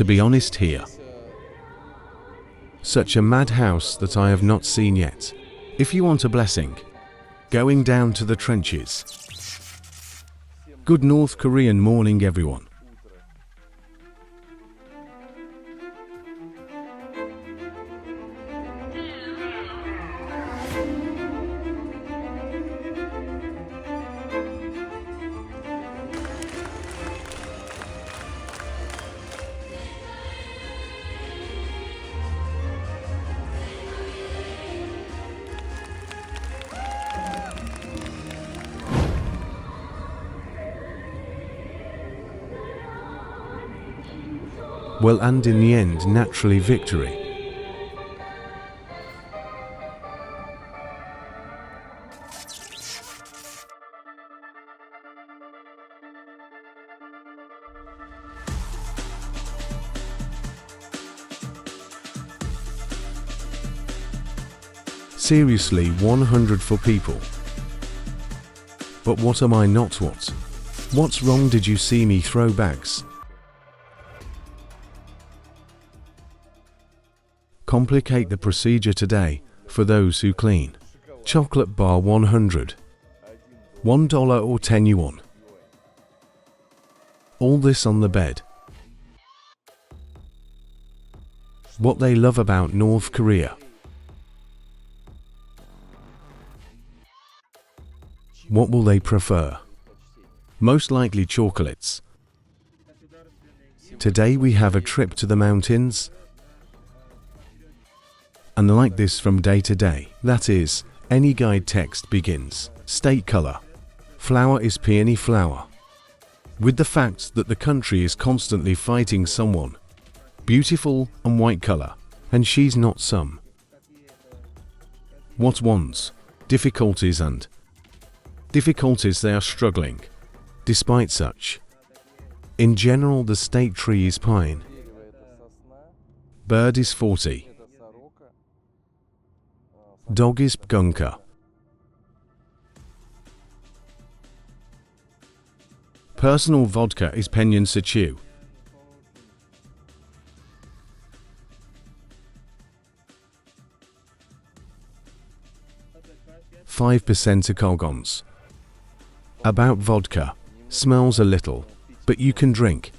to be honest here. Such a madhouse that I have not seen yet. If you want a blessing, going down to the trenches. Good North Korean morning, everyone. Well, and in the end, naturally victory. Seriously, 100 for people. But what am I not what? What's wrong? Did you see me throw bags? Complicate the procedure today for those who clean. Chocolate bar 100. $1 or 10 yuan. All this on the bed. What they love about North Korea. What will they prefer? Most likely chocolates. Today we have a trip to the mountains. And like this from day to day, that is, any guide text begins, state color. Flower is peony flower. With the fact that the country is constantly fighting someone. Beautiful and white color, and she's not some. What ones? Difficulties and difficulties they are struggling. Despite such. In general the state tree is pine. Bird is 40. Dog is gunka. Personal vodka is penyon sichu. %5% Kolgons. About vodka. Smells a little, but you can drink.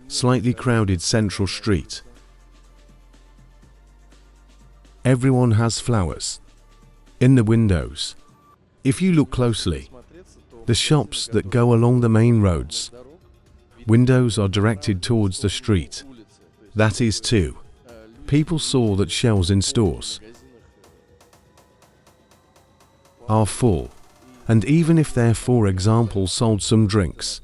Slightly crowded central street. Everyone has flowers. In the windows. If you look closely, the shops that go along the main roads. Windows are directed towards the street. That is too. People saw that shelves in stores are full. And even if they're, for example, sold some drinks,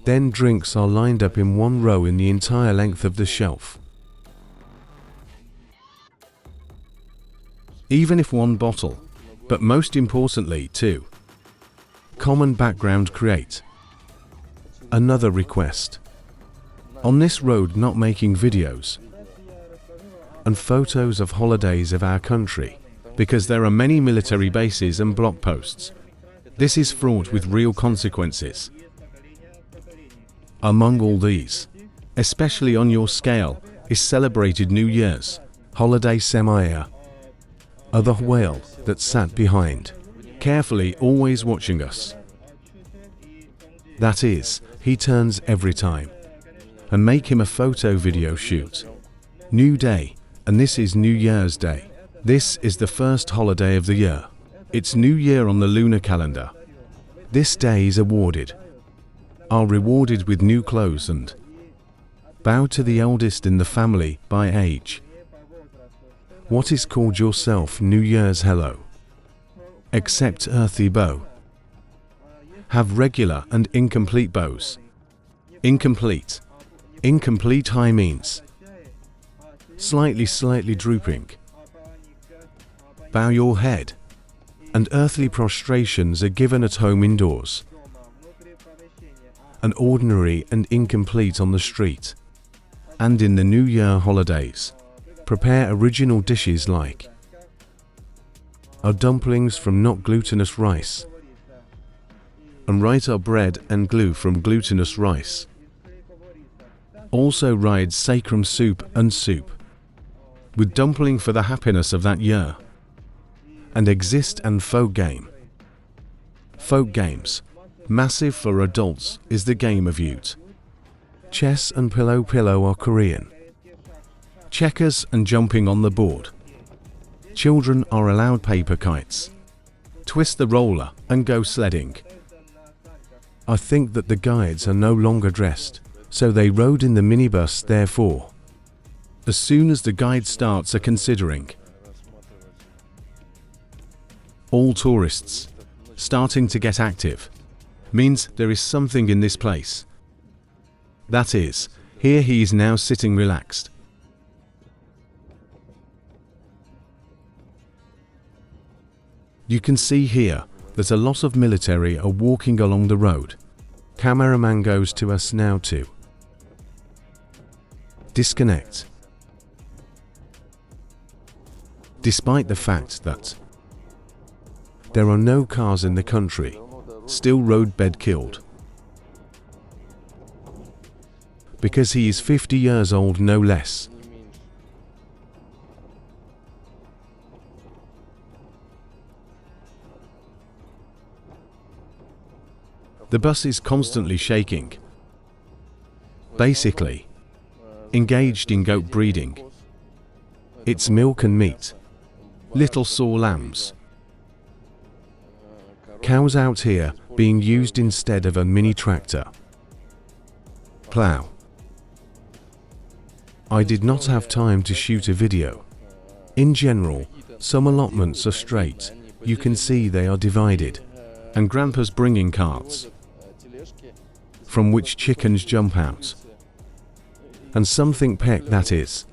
then drinks are lined up in one row in the entire length of the shelf. Even if one bottle, but most importantly too. Common background create. Another request. On this road not making videos and photos of holidays of our country, because there are many military bases and block posts. This is fraught with real consequences. Among all these, especially on your scale, is celebrated New Year's, holiday Semaya. Other whale that sat behind, carefully always watching us. That is, he turns every time. And make him a photo video shoot. New day, and this is New Year's Day. This is the first holiday of the year. It's New Year on the lunar calendar. This day is awarded. Are rewarded with new clothes and bow to the eldest in the family by age. What is called yourself New Year's hello? Except earthy bow. Have regular and incomplete bows. Incomplete. Incomplete high means slightly drooping. Bow your head. And earthly prostrations are given at home indoors. An ordinary and incomplete on the street. And in the New Year holidays. Prepare original dishes like our dumplings from not glutinous rice, and write our bread and glue from glutinous rice. Also rides sacrum soup and soup, with dumpling for the happiness of that year. And exist and folk game. Folk games, massive for adults, is the game of Ute. Chess and pillow are Korean. Checkers and jumping on the board. Children are allowed paper kites. Twist the roller and go sledding. I think that the guides are no longer dressed, so they rode in the minibus therefore. As soon as the guide starts are considering. All tourists starting to get active means there is something in this place. That is, here he is now sitting relaxed. You can see here that a lot of military are walking along the road. Cameraman goes to us now to disconnect. Despite the fact that there are no cars in the country, still roadbed killed. Because he is 50 years old no less. The bus is constantly shaking. Basically, engaged in goat breeding. It's milk and meat. Little sore lambs. Cows out here being used instead of a mini tractor. Plow. I did not have time to shoot a video. In general, some allotments are straight, you can see they are divided. And grandpa's bringing carts, from which chickens jump out. And something peck that is.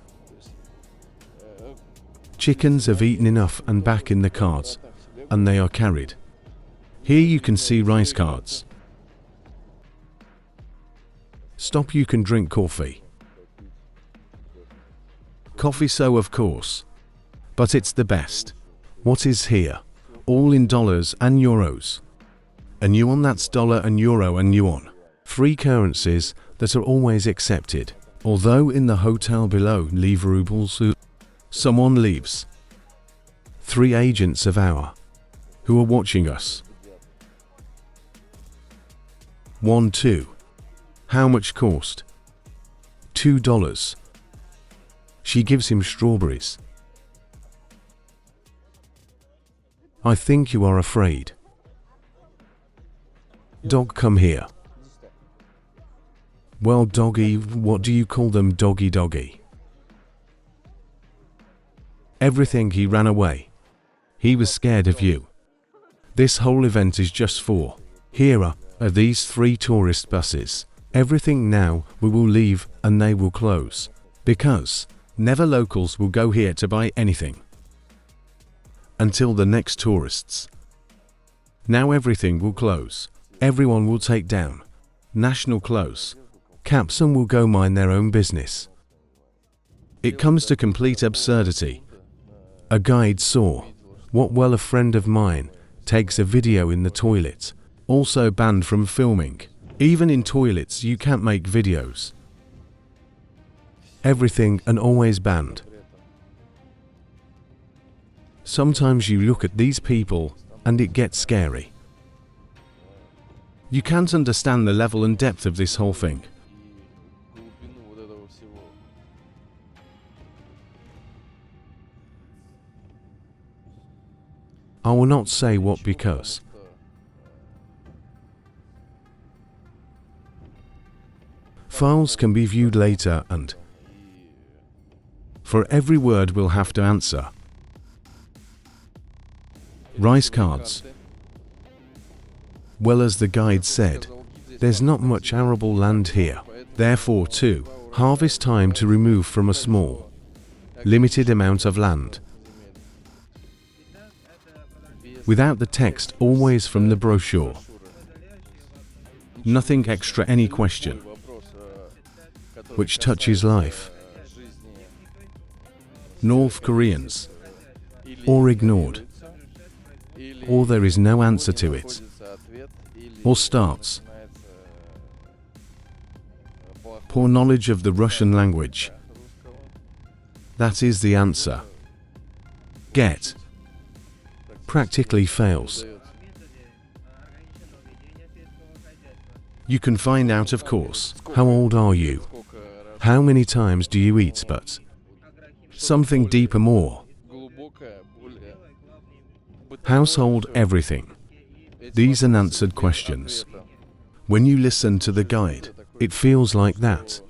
Chickens have eaten enough and back in the carts, and they are carried. Here you can see rice carts. Stop, you can drink coffee. Coffee so of course. But it's the best. What is here? All in dollars and euros. A yuan, that's dollar and euro and yuan. Three currencies that are always accepted. Although in the hotel below leave rubles. Someone leaves. 3 agents of our who are watching us. 1, 2. How much cost? $2. She gives him strawberries. I think you are afraid. Dog, come here. Well, doggy, what do you call them, doggy? Everything, he ran away. He was scared of you. This whole event is just for. Here are these 3 tourist buses. Everything now, we will leave and they will close. Because never locals will go here to buy anything. Until the next tourists. Now everything will close. Everyone will take down. National close. Caps and will go mind their own business. It comes to complete absurdity. A guide saw. What, well, a friend of mine takes a video in the toilet. Also banned from filming. Even in toilets you can't make videos. Everything and always banned. Sometimes you look at these people and it gets scary. You can't understand the level and depth of this whole thing. I will not say what because. Files can be viewed later and for every word we'll have to answer. Rice cards. Well, as the guide said, there's not much arable land here. Therefore, too, harvest time to remove from a small, limited amount of land. Without the text, always from the brochure. Nothing extra, any question which touches life. North Koreans. Or ignored. Or there is no answer to it. Or starts. Poor knowledge of the Russian language. That is the answer. Get. Practically fails. You can find out, of course. How old are you? How many times do you eat? But something deeper more. Household everything. These unanswered questions. When you listen to the guide, it feels like that.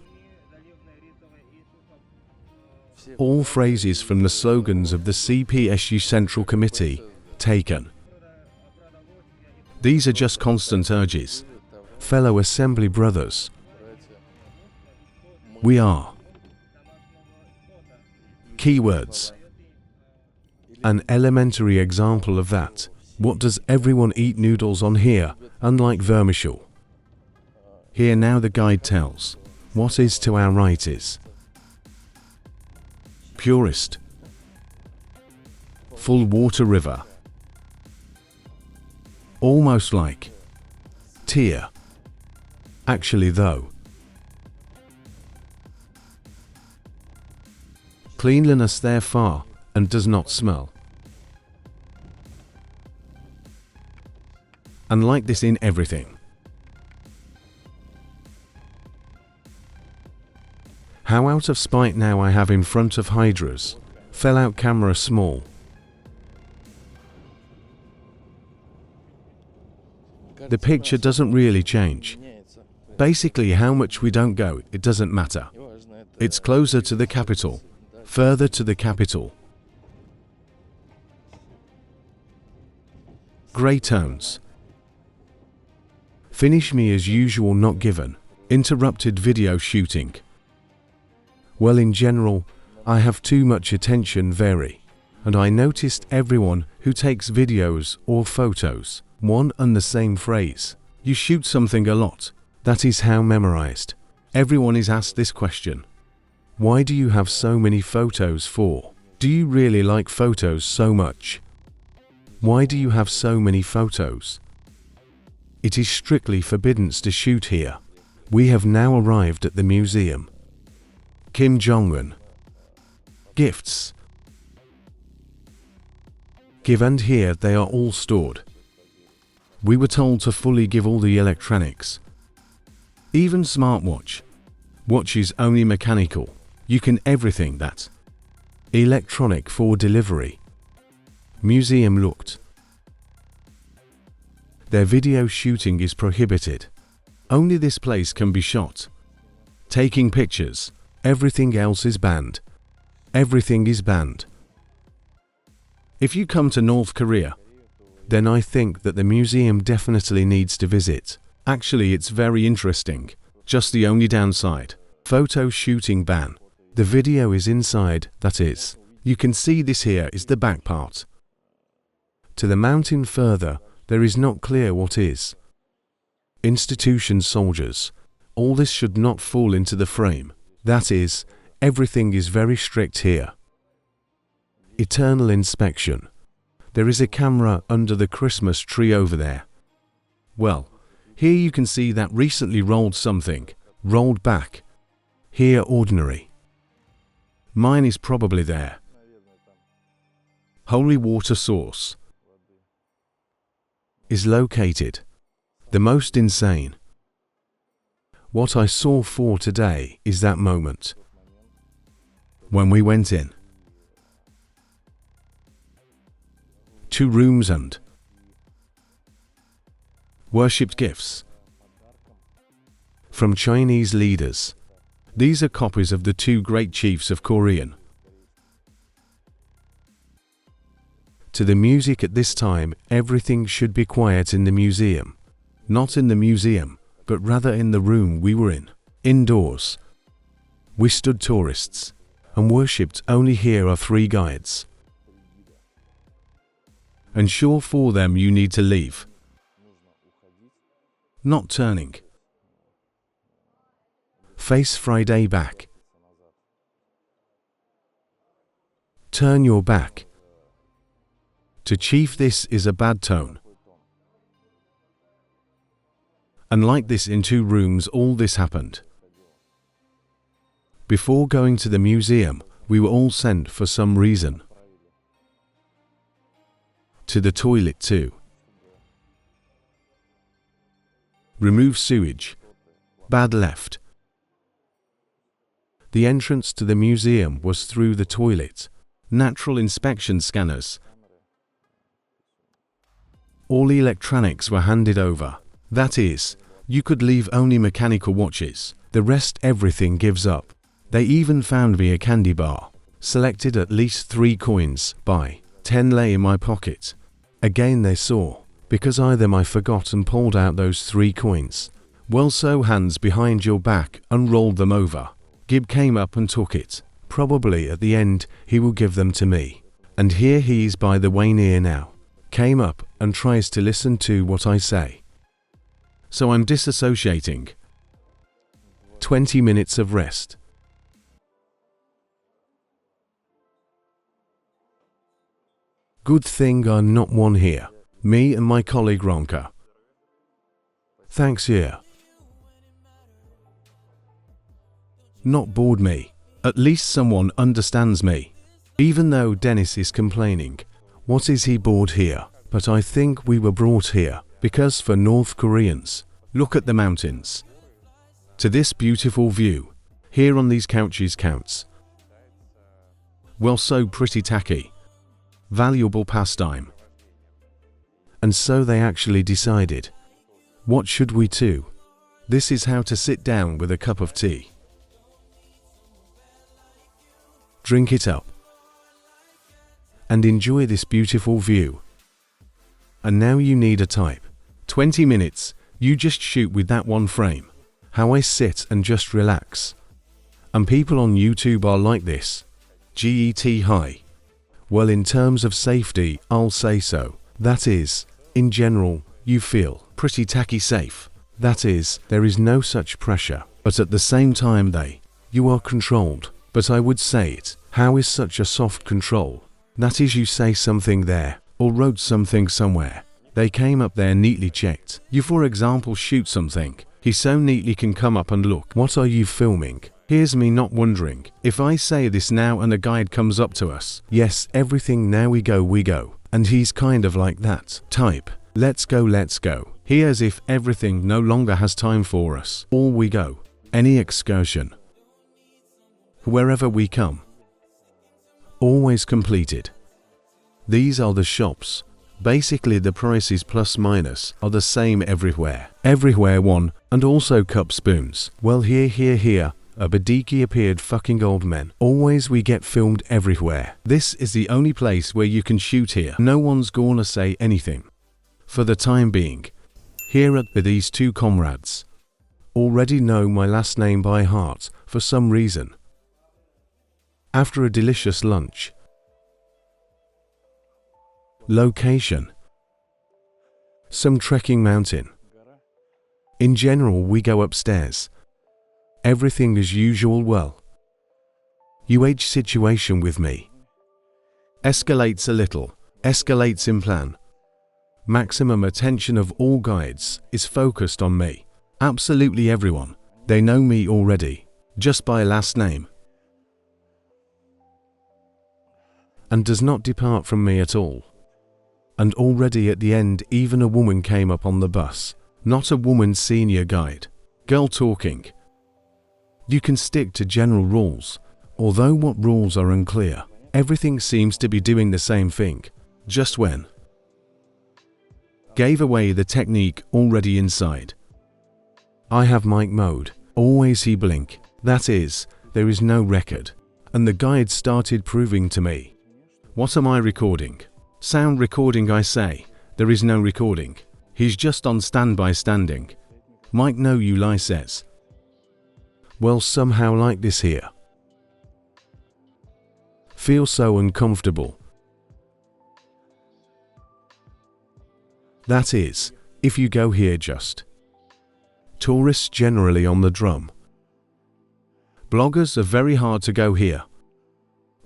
All phrases from the slogans of the CPSU Central Committee, taken. These are just constant urges. Fellow Assembly brothers. We are. Keywords. An elementary example of that. What does everyone eat noodles on here, unlike vermicelli? Here now the guide tells. What is to our right is. Purest. Full water river. Almost like. Tear. Actually though. Cleanliness there far, and does not smell. And like this in everything. How out of spite now I have in front of hydras. Fell out camera small. The picture doesn't really change. Basically how much we don't go, it doesn't matter. It's closer to the capital. Further to the capital. Grey tones. Finish me as usual not given. Interrupted video shooting. Well, in general, I have too much attention very. And I noticed everyone who takes videos or photos, one and the same phrase. You shoot something a lot. That is how memorized. Everyone is asked this question. Why do you have so many photos for? Do you really like photos so much? Why do you have so many photos? It is strictly forbidden to shoot here. We have now arrived at the museum. Kim Jong-un. Gifts. Give, and here they are all stored. We were told to fully give all the electronics. Even smartwatch. Watch is only mechanical. You can everything that. Electronic for delivery. Museum looked. Their video shooting is prohibited. Only this place can be shot. Taking pictures. Everything else is banned. Everything is banned. If you come to North Korea, then I think that the museum definitely needs to visit. Actually, it's very interesting. Just the only downside. Photo shooting ban. The video is inside, that is. You can see this here is the back part. To the mountain further, there is not clear what is. Institution soldiers. All this should not fall into the frame. That is, everything is very strict here. Eternal inspection. There is a camera under the Christmas tree over there. Well, here you can see that recently rolled something, rolled back. Here ordinary. Mine is probably there. Holy water source. Is located. The most insane. What I saw for today is that moment. When we went in. 2 rooms and worshipped gifts from Chinese leaders. These are copies of the 2 great chiefs of Korean. To the music at this time, everything should be quiet in the museum. Not in the museum, but rather in the room we were in. Indoors. We stood tourists and worshipped. Only here are 3 guides. And sure for them you need to leave. Not turning. Face Friday back. Turn your back. To chief this is a bad tone. And like this in 2 rooms all this happened. Before going to the museum, we were all sent for some reason to the toilet too. Remove sewage. Bad left. The entrance to the museum was through the toilet. Natural inspection scanners. All electronics were handed over. That is, you could leave only mechanical watches. The rest everything gives up. They even found me a candy bar. Selected at least 3 coins. Buy. 10 lay in my pocket. Again they saw, because I forgot and pulled out those 3 coins. Well, so hands behind your back and rolled them over. Gib came up and took it. Probably at the end he will give them to me. And here he's by the way near now. Came up and tries to listen to what I say. So I'm disassociating. 20 minutes of rest. Good thing I'm not one here. Me and my colleague Ronka. Thanks here. Not bored me. At least someone understands me. Even though Dennis is complaining. What is he bored here? But I think we were brought here because for North Koreans, look at the mountains. To this beautiful view. Here on these couches counts. Well, so pretty tacky. Valuable pastime. And so they actually decided. What should we do? This is how to sit down with a cup of tea. Drink it up. And enjoy this beautiful view. And now you need a type. 20 minutes, you just shoot with that one frame. How I sit and just relax. And people on YouTube are like this. GET high. Well, in terms of safety, I'll say so. That is, in general, you feel pretty tacky safe. That is, there is no such pressure. But at the same time you are controlled. But I would say it. How is such a soft control? That is, you say something there, or wrote something somewhere. They came up there neatly checked. You for example shoot something. He so neatly can come up and look. What are you filming? Here's me not wondering. If I say this now and a guide comes up to us. Yes, everything now we go. And he's kind of like that type. Let's go. He as if everything no longer has time for us. All we go. Any excursion. Wherever we come. Always completed. These are the shops. Basically the prices plus minus are the same everywhere. Everywhere one, and also cup spoons. Well here, a badiki appeared fucking old men. Always we get filmed everywhere. This is the only place where you can shoot here. No one's gonna say anything. For the time being. Here at these 2 comrades. Already know my last name by heart, for some reason. After a delicious lunch. Location. Some trekking mountain. In general we go upstairs. Everything as usual well. UH situation with me. Escalates a little. Escalates in plan. Maximum attention of all guides is focused on me. Absolutely everyone. They know me already. Just by last name. And does not depart from me at all. And already at the end even a woman came up on the bus. Not a woman senior guide. Girl talking. You can stick to general rules. Although what rules are unclear. Everything seems to be doing the same thing. Just when. Gave away the technique already inside. I have mic mode. Always he blink. That is, there is no record. And the guide started proving to me. What am I recording? Sound recording I say. There is no recording. He's just on standby standing. Mike no you lie says. Well, somehow like this here. Feel so uncomfortable. That is, if you go here just. Tourists generally on the drum. Bloggers are very hard to go here.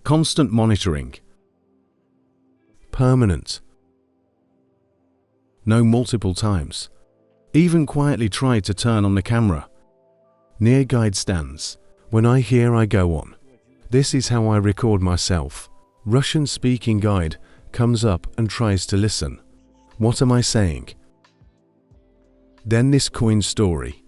Constant monitoring. Permanent. No multiple times. Even quietly tried to turn on the camera. Near guide stands. When I hear, I go on. This is how I record myself. Russian-speaking guide comes up and tries to listen. What am I saying? Then this coin story.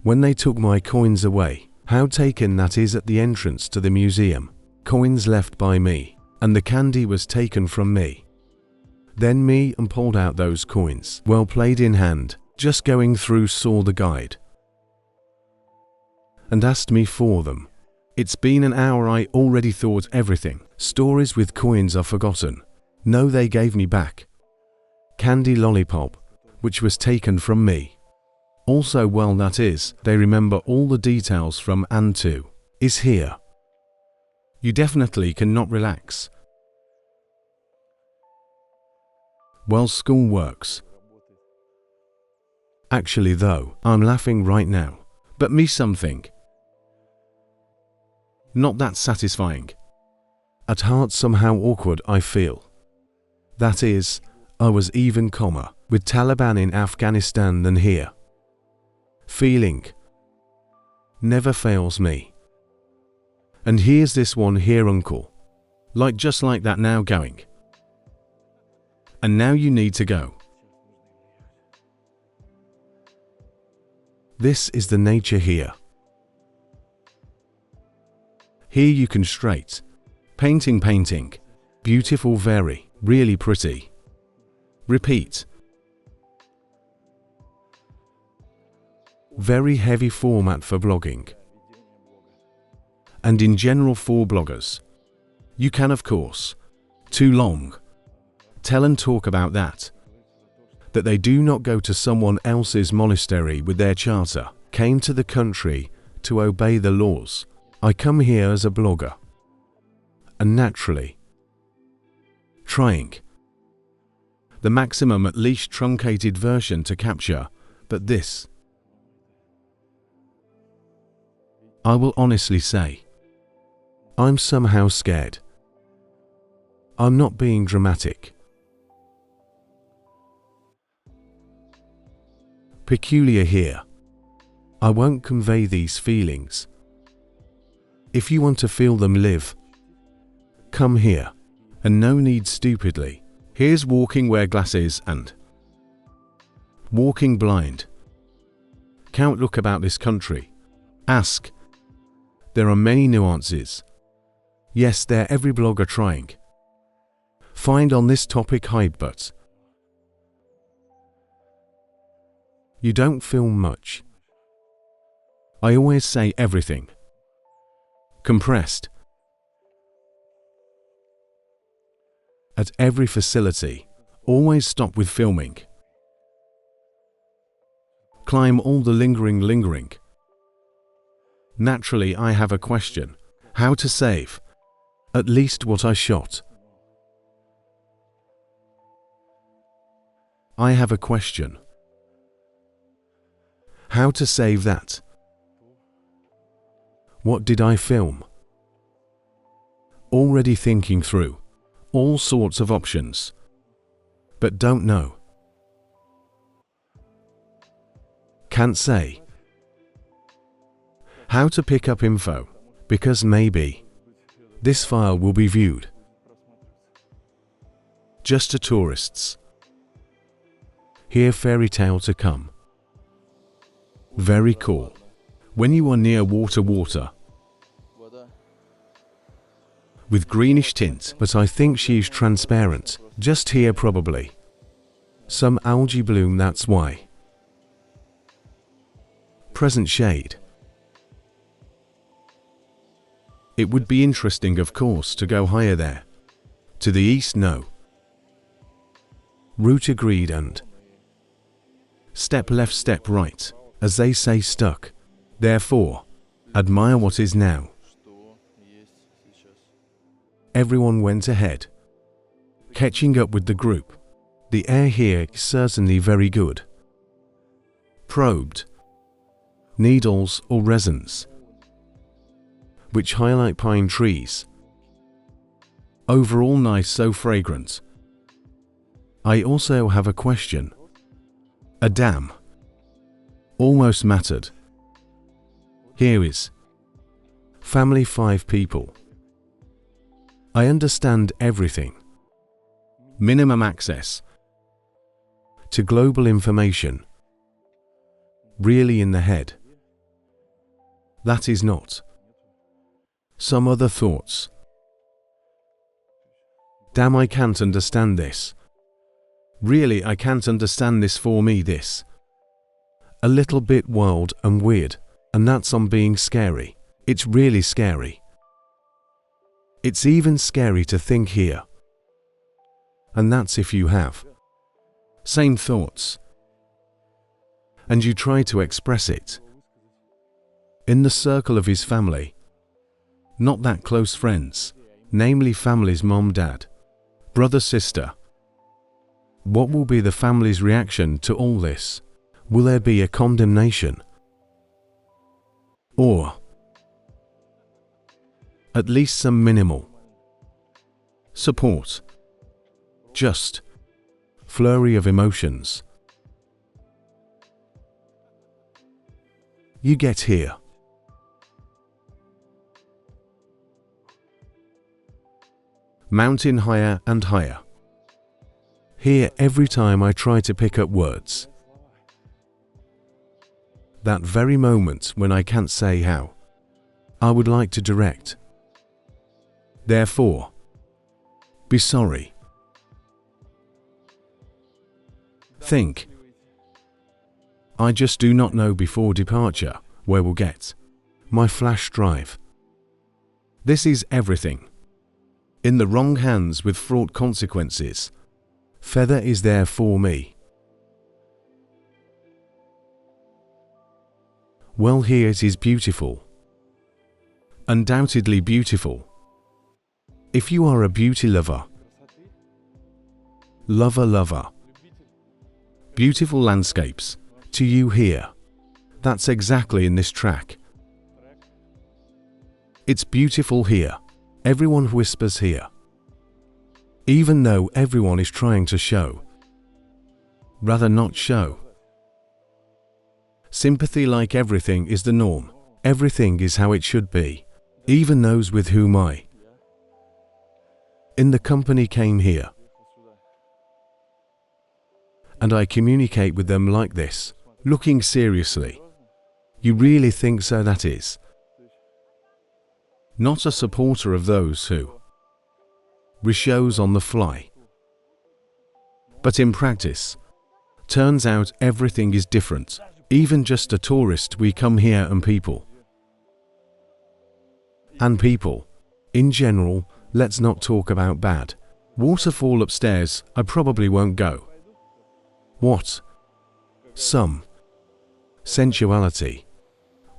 When they took my coins away, how taken that is at the entrance to the museum. Coins left by me, and the candy was taken from me. Then me and pulled out those coins, well played in hand, just going through saw the guide. And asked me for them. It's been an hour, I already thought everything. Stories with coins are forgotten. No, they gave me back. Candy lollipop, which was taken from me. Also, well, that is, they remember all the details from and to, is here. You definitely cannot relax. Well, school works. Actually though, I'm laughing right now, but me something. Not that satisfying. At heart somehow awkward I feel. That is, I was even calmer with Taliban in Afghanistan than here. Feeling never fails me. And here's this one here, uncle. Like just like that now going. And now you need to go. This is the nature here. Here you can straight. Painting, beautiful, very, really pretty. Repeat. Very heavy format for blogging. And in general for bloggers. You can, of course, too long, tell and talk about that they do not go to someone else's monastery with their charter, came to the country to obey the laws. I come here as a blogger. And naturally, trying the maximum, at least truncated version to capture, but this, I will honestly say, I'm somehow scared. I'm not being dramatic. Peculiar here. I won't convey these feelings. If you want to feel them, live. Come here. And no need stupidly. Here's walking, wear glasses and walking blind. Can't look about this country. Ask. There are many nuances. Yes, they're every blogger trying. Find on this topic hype, but you don't film much. I always say everything compressed. At every facility, always stop with filming. Climb all the lingering. Naturally, I have a question. How to save at least what I shot. I have a question. How to save that? What did I film? Already thinking through all sorts of options, but don't know. Can't say. How to pick up info, because maybe this file will be viewed just to tourists. Here, fairy tale to come. Very cool. When you are near water with greenish tint, but I think she's transparent. Just here probably some algae bloom, that's why. Present shade. It would be interesting, of course, to go higher there. To the east, no. Route agreed, and step left, step right, as they say, stuck. Therefore, admire what is now. Everyone went ahead, catching up with the group. The air here is certainly very good. Probed needles or resins, which highlight pine trees. Overall nice, so fragrant. I also have a question. A dam, almost mattered. Here is Family 5 people. I understand everything. Minimum access to global information. Really in the head. That is not. Some other thoughts. Damn, I can't understand this. Really, I can't understand this. For me, this. A little bit wild and weird, and that's on being scary. It's really scary. It's even scary to think here. And that's if you have same thoughts and you try to express it in the circle of his family, not that close friends, namely family's mom, dad, brother, sister. What will be the family's reaction to all this? Will there be a condemnation? Or at least some minimal support? Just flurry of emotions. You get here. Mountain higher and higher. Here every time I try to pick up words. That very moment when I can't say how I would like to direct. Therefore, be sorry. Think. I just do not know before departure where we'll get my flash drive. This is everything. In the wrong hands with fraught consequences. Feather is there for me. Well, here it is beautiful. Undoubtedly beautiful. If you are a beauty lover. Lover. Beautiful landscapes. To you here. That's exactly in this track. It's beautiful here. Everyone whispers here. Even though everyone is trying to show. Rather not show. Sympathy, like everything, is the norm. Everything is how it should be. Even those with whom I in the company came here. And I communicate with them like this, looking seriously. You really think so? That is not a supporter of those who re-shows on the fly. But in practice, turns out everything is different. Even just a tourist, we come here and people. And people, in general, let's not talk about bad. Waterfall upstairs, I probably won't go. What? Some sensuality.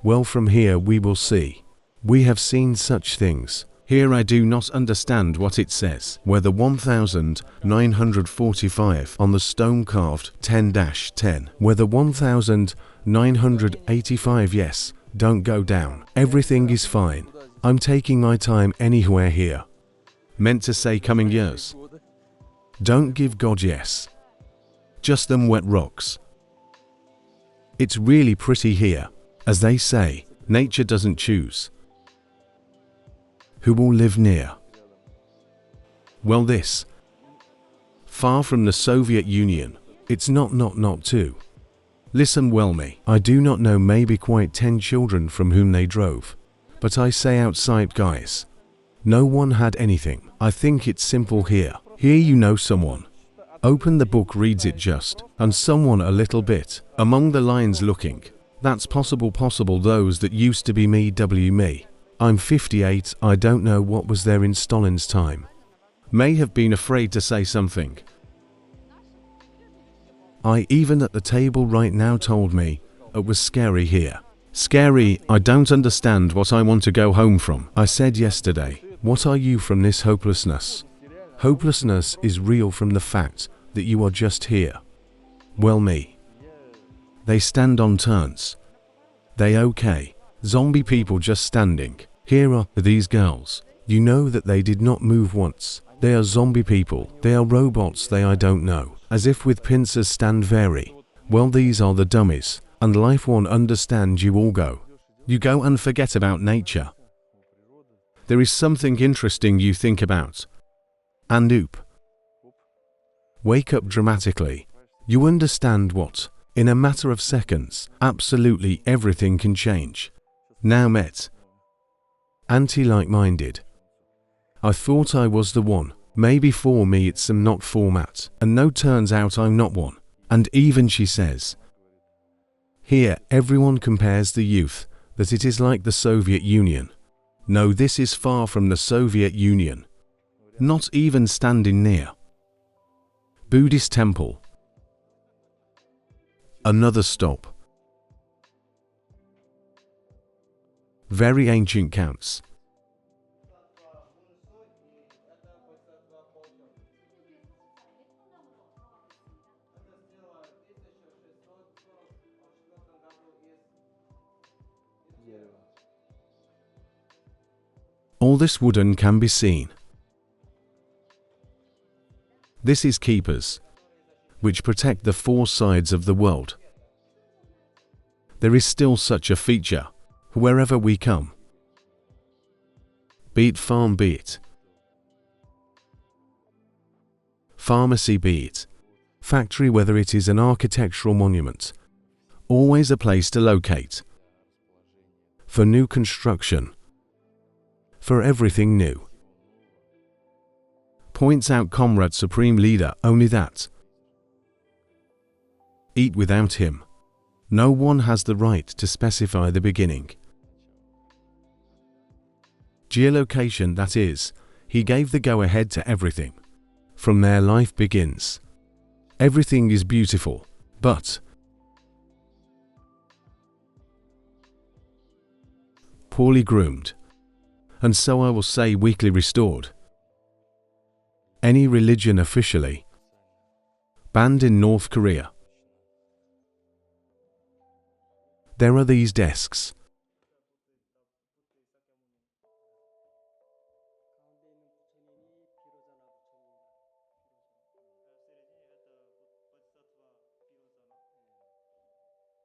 Well, from here we will see. We have seen such things. Here I do not understand what it says. Whether 1945 on the stone carved 10-10. Whether 1985, yes, don't go down. Everything is fine. I'm taking my time anywhere here. Meant to say coming years. Don't give God yes. Just them wet rocks. It's really pretty here. As they say, nature doesn't choose who will live near. Well, this. Far from the Soviet Union. It's not too. Listen well me. I do not know, maybe quite 10 children from whom they drove. But I say outside, guys. No one had anything. I think it's simple here. Here you know someone. Open the book, reads it just, and someone a little bit, among the lines looking. That's possible, those that used to be me, me. I'm 58, I don't know what was there in Stalin's time. May have been afraid to say something. I even at the table right now told me, it was scary here. Scary, I don't understand what I want to go home from. I said yesterday, what are you from this hopelessness? Hopelessness is real from the fact that you are just here. Well, me. They stand on turns. They okay. Zombie people just standing. Here are these girls. You know that they did not move once. They are zombie people. They are robots. They I don't know. As if with pincers stand very. Well, these are the dummies. And life won't understand you all go. You go and forget about nature. there is something interesting you think about. AnotherWorld. Wake up dramatically. You understand what, in a matter of seconds, absolutely everything can change. Now met. Anti-like-minded. I thought I was the one. Maybe for me it's some not format. And no, turns out I'm not one. And even she says. Here, everyone compares the youth, that it is like the Soviet Union. No, this is far from the Soviet Union. Not even standing near. Buddhist temple. Another stop. Very ancient counts. All this wooden can be seen. This is keepers, which protect the four sides of the world. There is still such a feature, wherever we come. Be it farm, be it pharmacy, be it factory, whether it is an architectural monument, always a place to locate. For new construction. For everything new. Points out Comrade Supreme Leader only that. Eat without him. No one has the right to specify the beginning. Geolocation, that is, he gave the go-ahead to everything. From there life begins. Everything is beautiful, but poorly groomed. And so I will say weakly restored. Any religion officially banned in North Korea. There are these desks.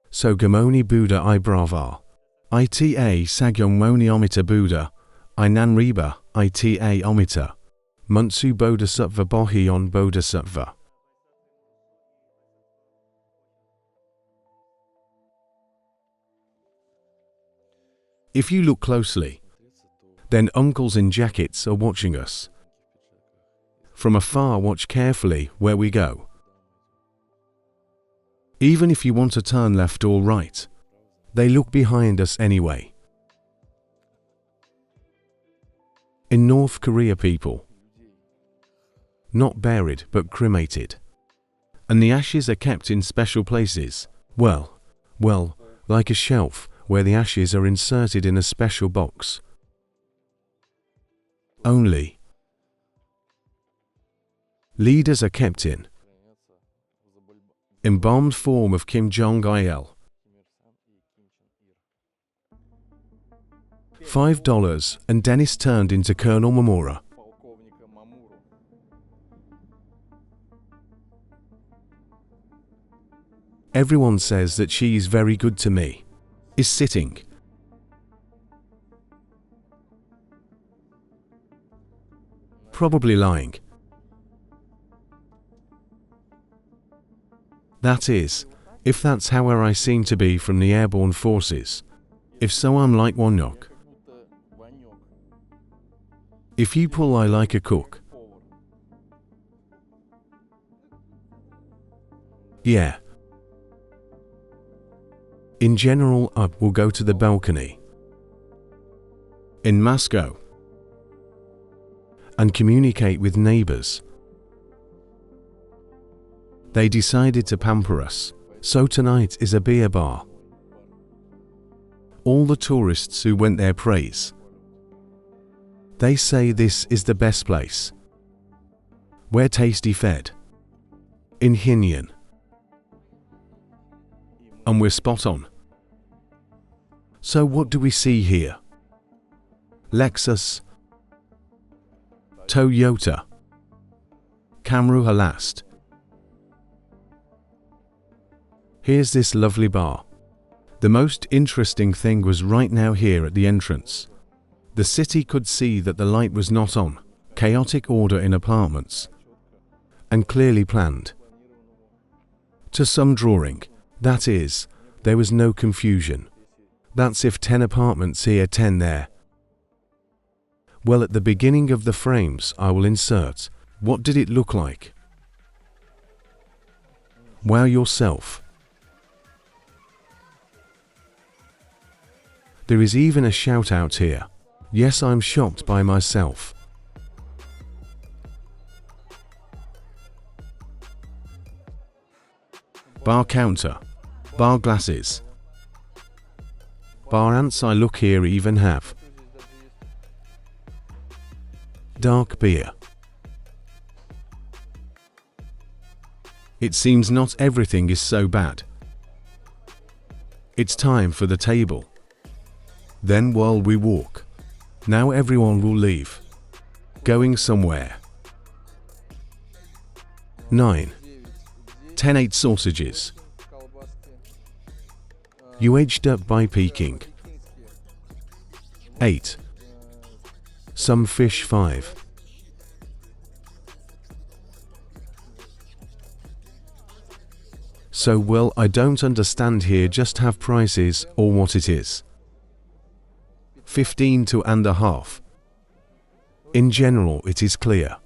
Sogamoni Buddha Ibrava. Ita Sagyongmoni Omita Buddha. Inanriba, Ita Omita. Muntsu Bodhisattva Bohyon Bodhisattva. If you look closely, then uncles in jackets are watching us. From afar, watch carefully where we go. Even if you want to turn left or right, they look behind us anyway. In North Korea, people not buried but cremated, and the ashes are kept in special places, well, like a shelf where the ashes are inserted in a special box. Only leaders are kept in embalmed form of Kim Jong-il. $5, and Dennis turned into Colonel Mamura. Everyone says that she is very good to me. Is sitting. Probably lying. That is, if that's how I seem to be from the airborne forces. If so, I'm like Wonyok. If you pull, I like a cook. Yeah. In general, I will go to the balcony in Moscow and communicate with neighbors. They decided to pamper us, so tonight is a beer bar. All the tourists who went there praise. They say this is the best place. Where tasty fed. In Hinyan. And we're spot on. So what do we see here? Lexus, Toyota, Camry Halast. Here's this lovely bar. The most interesting thing was right now here at the entrance. The city could see that the light was not on. Chaotic order in apartments. And clearly planned. To some drawing, that is, there was no confusion. That's if 10 apartments here, 10 there. Well, at the beginning of the frames I will insert, what did it look like? Wow yourself. There is even a shout out here. Yes, I'm shocked by myself. Bar counter. Bar glasses. Bar ants I look here even have. Dark beer. It seems not everything is so bad. It's time for the table. Then while we walk. Now everyone will leave. Going somewhere. 9. 10 8 sausages. You aged up by peeking. 8. Some fish 5. So well, I don't understand here, just have prices or what it is. 15 to and a half. In general it is clear.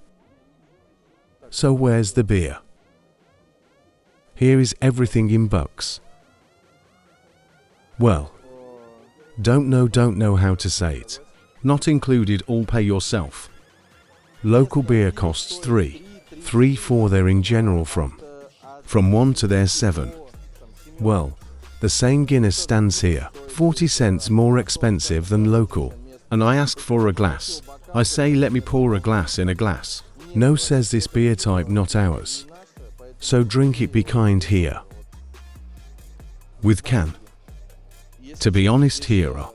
So where's the beer? Here is everything in bucks. Well, don't know how to say it. Not included, all pay yourself. Local beer costs 3, 4 there in general from 1 to their 7. Well, the same Guinness stands here, 40 cents more expensive than local. And I ask for a glass. I say let me pour a glass in a glass. No, says this beer type not ours. So drink it, be kind here. With can. To be honest, here are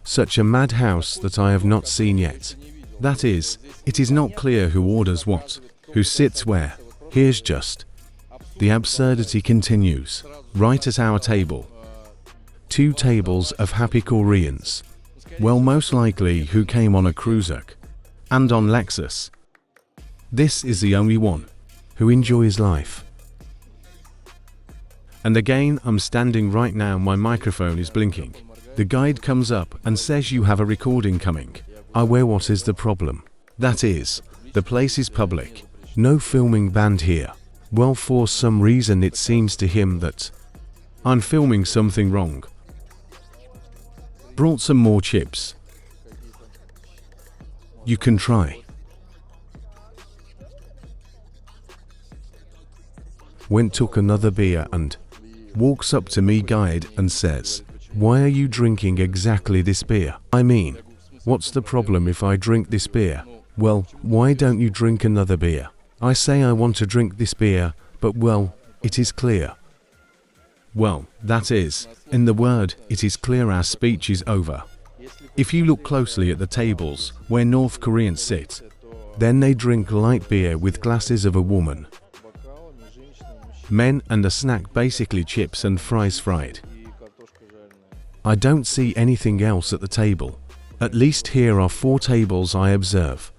such a madhouse that I have not seen yet. That is, it is not clear who orders what, who sits where. Here's just. The absurdity continues, right at our table. 2 tables of happy Koreans. Well, most likely who came on a cruiser. And on Lexus. This is the only one who enjoys life. And again, I'm standing right now, my microphone is blinking. The guide comes up and says you have a recording coming. What is the problem? That is, the place is public. No filming banned here. Well, for some reason it seems to him that I'm filming something wrong. Brought some more chips. You can try. Went took another beer and walks up to me guide and says, why are you drinking exactly this beer? I mean, what's the problem if I drink this beer? Well, why don't you drink another beer? I say I want to drink this beer, but well, it is clear. Well, that is, in the word, it is clear our speech is over. If you look closely at the tables where North Koreans sit, then they drink light beer with glasses of a woman. Men and a snack, basically chips and fries fried. I don't see anything else at the table. At least here are 4 tables I observe.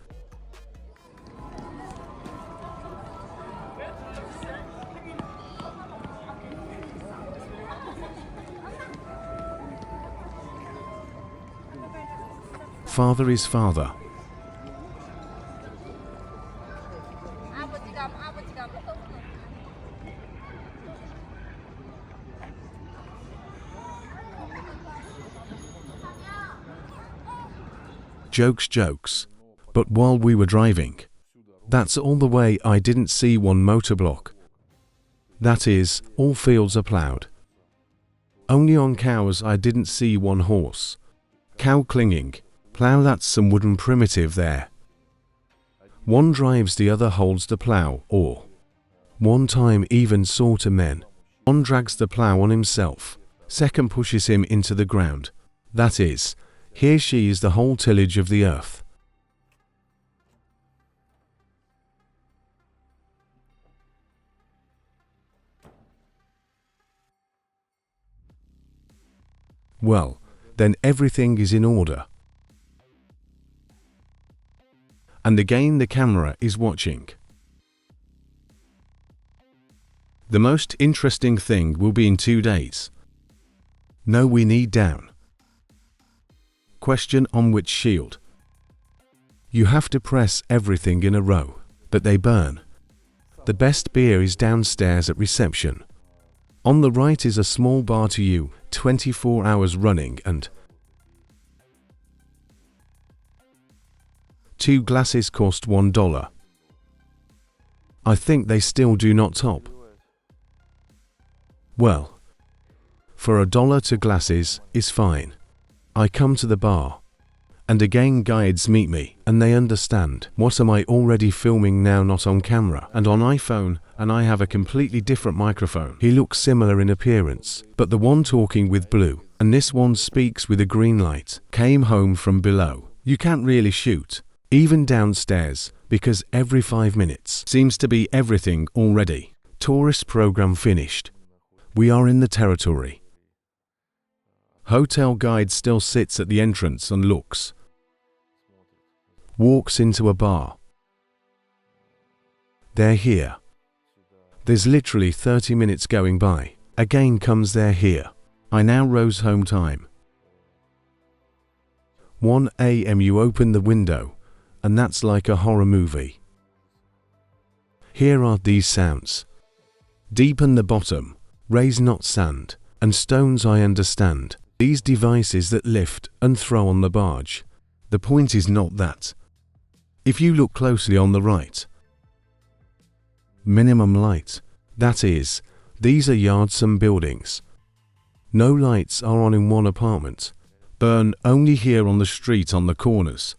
Father is father. Jokes. But while we were driving, that's all the way, I didn't see one motorblock. That is, all fields are plowed. Only on cows I didn't see one horse. Cow clinging. Plow, that's some wooden primitive there. One drives, the other holds the plow, or one time even saw 2 men. One drags the plow on himself, second pushes him into the ground. That is, here she is the whole tillage of the earth. Well, then everything is in order. and again the camera is watching. The most interesting thing will be in 2 days. No, we need down. Question on which shield? You have to press everything in a row, but they burn. The best beer is downstairs at reception. On the right is a small bar to you, 24 hours running, and 2 glasses cost $1. I think they still do not top. Well, for $1 to glasses is fine. I come to the bar, and again guides meet me, and they understand. What am I already filming now, not on camera and on iPhone, and I have a completely different microphone. He looks similar in appearance, but the one talking with blue, and this one speaks with a green light, came home from below. You can't really shoot, even downstairs, because every 5 minutes seems to be everything already. Tourist program finished. We are in the territory. Hotel guide still sits at the entrance and looks. Walks into a bar. They're here. There's literally 30 minutes going by. Again comes they're here. I now rose home time. 1 a.m. you open the window, and that's like a horror movie. Here are these sounds. Deepen the bottom. Raise not sand, and stones I understand. These devices that lift and throw on the barge. The point is not that. If you look closely on the right. Minimum light. That is, these are yards and buildings. No lights are on in one apartment. Burn only here on the street on the corners.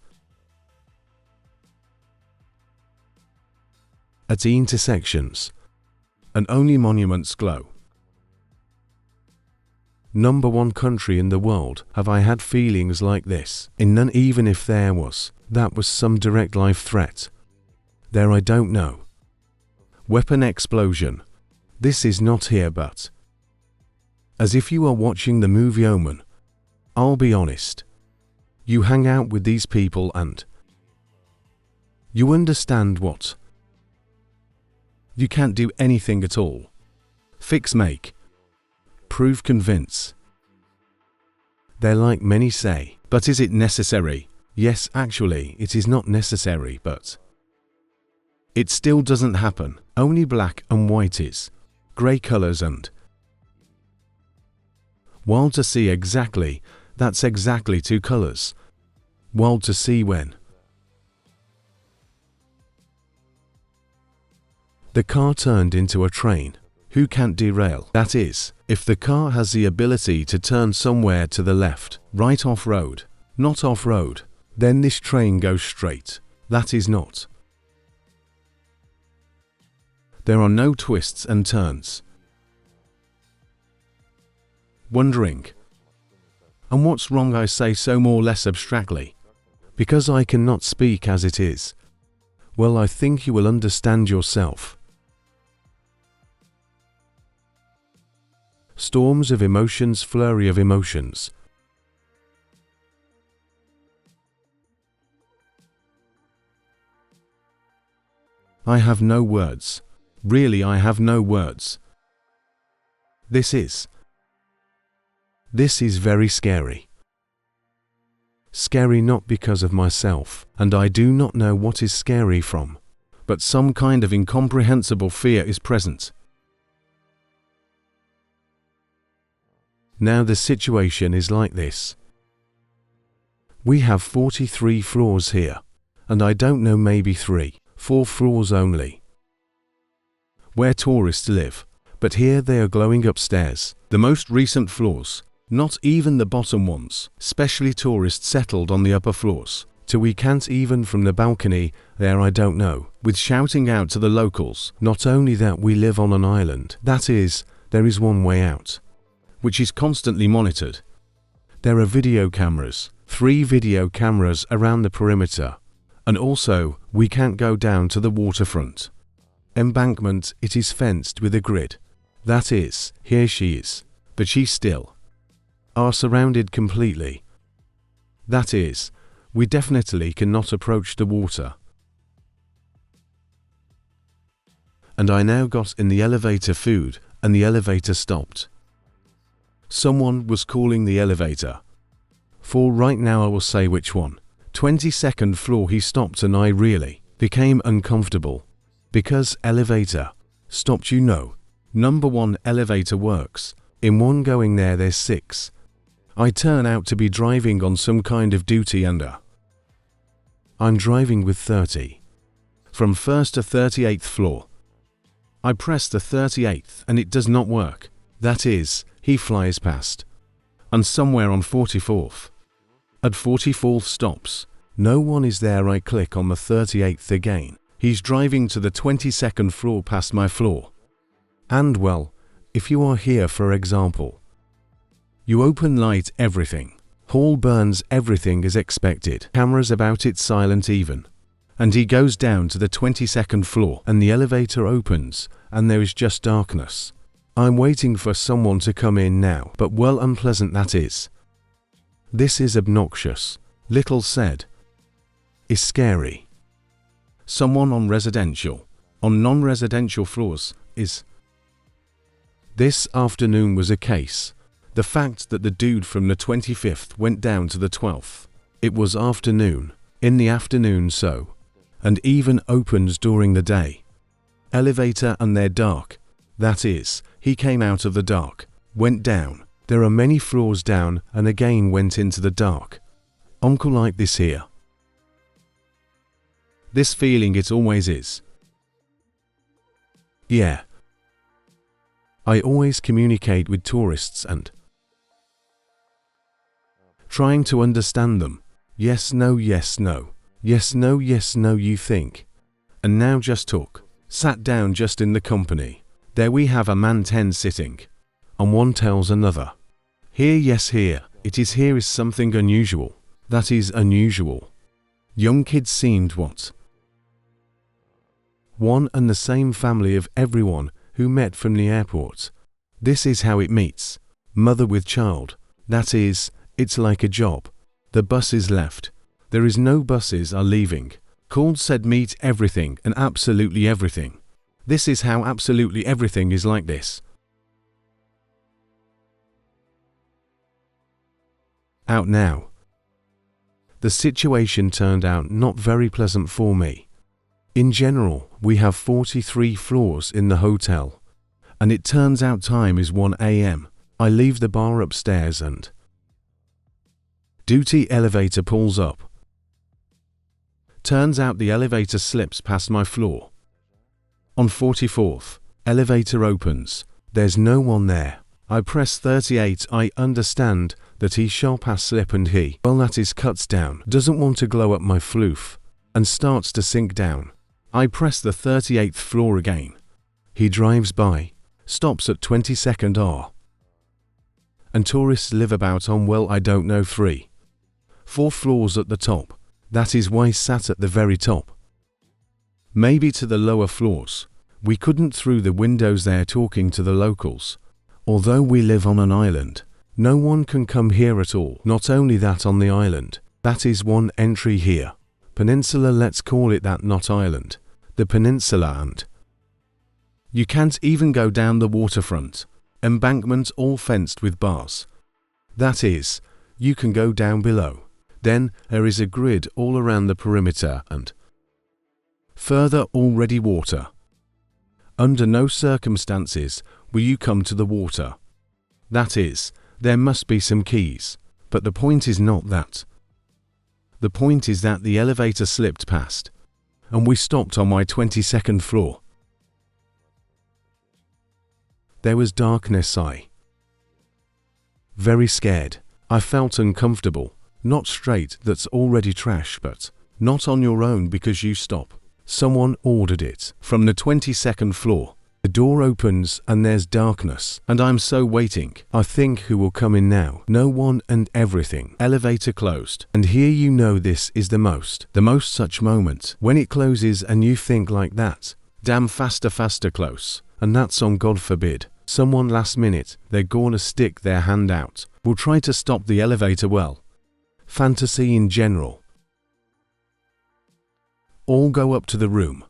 At the intersections. And only monuments glow. Number 1 country in the world have I had feelings like this. In none, even if there was. That was some direct life threat. There I don't know. Weapon explosion. This is not here, but as if you are watching the movie Omen. I'll be honest. You hang out with these people and you understand what? You can't do anything at all. Fix, make. Prove, convince. They're like many say, but is it necessary? Yes, actually, it is not necessary, but it still doesn't happen. Only black and white is. Grey colors and while to see exactly, that's exactly 2 colors. While to see when the car turned into a train. Who can't derail? That is, if the car has the ability to turn somewhere to the left, right off-road, not off-road, then this train goes straight. That is not. There are no twists and turns. Wondering. And what's wrong, I say so more or less abstractly. Because I cannot speak as it is. Well, I think you will understand yourself. Storms of emotions, flurry of emotions. I have no words. Really, I have no words. This is very scary. Scary not because of myself, and I do not know what is scary from, but some kind of incomprehensible fear is present. Now the situation is like this. We have 43 floors here, and I don't know, maybe 3, 4 floors only, where tourists live, but here they are glowing upstairs. The most recent floors, not even the bottom ones, specially tourists settled on the upper floors, till we can't even from the balcony, there I don't know, with shouting out to the locals. Not only that, we live on an island, that is, there is one way out, which is constantly monitored. There are video cameras, 3 video cameras around the perimeter, and also, we can't go down to the waterfront embankment, it is fenced with a grid. That is, here she is, but she still are surrounded completely. That is, we definitely cannot approach the water. and I now got in the elevator food, and the elevator stopped. Someone was calling the elevator. For right now I will say which one. 22nd floor he stopped, and I really became uncomfortable. Because elevator stopped, you know. Number 1 elevator works. In one going there's 6. I turn out to be driving on some kind of duty and I'm driving with 30. From 1st to 38th floor. I press the 38th and it does not work. That is, he flies past. And somewhere on 44th. At 44th stops. No one is there. I click on the 38th again. He's driving to the 22nd floor past my floor. And well, if you are here for example, you open light, everything. Hall burns, everything is expected. Cameras about it, silent even. And he goes down to the 22nd floor and the elevator opens and there is just darkness. I'm waiting for someone to come in now, but well unpleasant that is. This is obnoxious. Little said. Is scary. Someone on residential, on non-residential floors is. This afternoon was a case. The fact that the dude from the 25th went down to the 12th. It was afternoon, in the afternoon so. And even opens during the day. Elevator and they're dark. That is, he came out of the dark, went down. There are many floors down and again went into the dark. Uncle like this here. This feeling it always is. Yeah. I always communicate with tourists and trying to understand them. Yes, no, yes, no. Yes, no, yes, no, you think. And now just talk. Sat down just in the company. There we have a man 10 sitting. And one tells another. Here, yes, here. It is here is something unusual. That is unusual. Young kids seemed what? One and the same family of everyone who met from the airport. This is how it meets. Mother with child. That is, it's like a job. The bus is left. There is no buses are leaving. Called said meet everything and absolutely everything. This is how absolutely everything is like this. Out now. The situation turned out not very pleasant for me. In general, we have 43 floors in the hotel. And it turns out time is 1 a.m. I leave the bar upstairs and duty elevator pulls up. Turns out the elevator slips past my floor. On 44th, elevator opens. There's no one there. I press 38. I understand that he shall pass slip and he, well that is cuts down, doesn't want to glow up my floof, and starts to sink down. I press the 38th floor again. He drives by, stops at 22nd R. And tourists live about on well I don't know 3. 4 floors at the top. That is why sat at the very top. Maybe to the lower floors. We couldn't through the windows there talking to the locals. Although we live on an island, no one can come here at all. Not only that on the island, that is one entry here. Peninsula, let's call it that, not island. The peninsula, and you can't even go down the waterfront. Embankment all fenced with bars. That is, you can go down below. Then there is a grid all around the perimeter and further already water. Under no circumstances will you come to the water. That is, there must be some keys, but the point is not that. The point is that the elevator slipped past, and we stopped on my 22nd floor. There was darkness. I very scared. I felt uncomfortable. Not straight, that's already trash, but not on your own because you stop. Someone ordered it from the 22nd floor. The door opens and there's darkness, and I'm so waiting. I think who will come in now? No one and everything. Elevator closed. And here you know this is the most such moment. When it closes and you think like that. Damn faster close. And that's on God forbid. Someone last minute, they're gonna stick their hand out. Will try to stop the elevator. Well, fantasy in general. All go up to the room.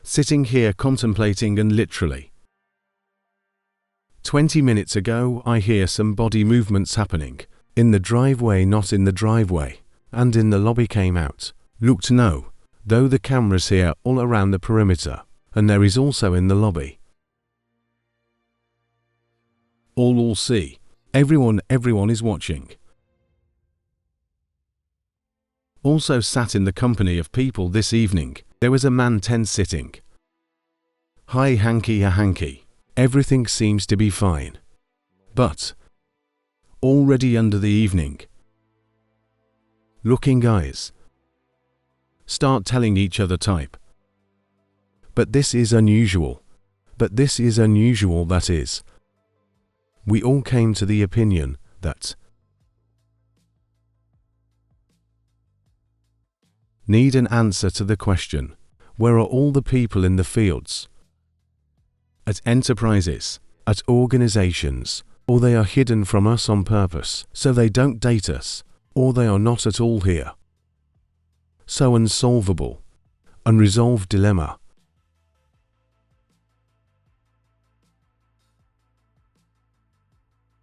sitting here contemplating and literally. 20 minutes ago I hear some body movements happening. In the driveway, not in the driveway, and in the lobby came out. Looked no, though the cameras here all around the perimeter, and there is also in the lobby. All see. Everyone is watching. Also sat in the company of people this evening, there was a man 10 sitting. Hi hanky a hanky. Everything seems to be fine. But already under the evening, looking guys start telling each other type. But this is unusual. That is. We all came to the opinion that need an answer to the question, where are all the people in the fields? At enterprises, at organizations, or they are hidden from us on purpose, so they don't date us, or they are not at all here. So unsolvable, unresolved dilemma.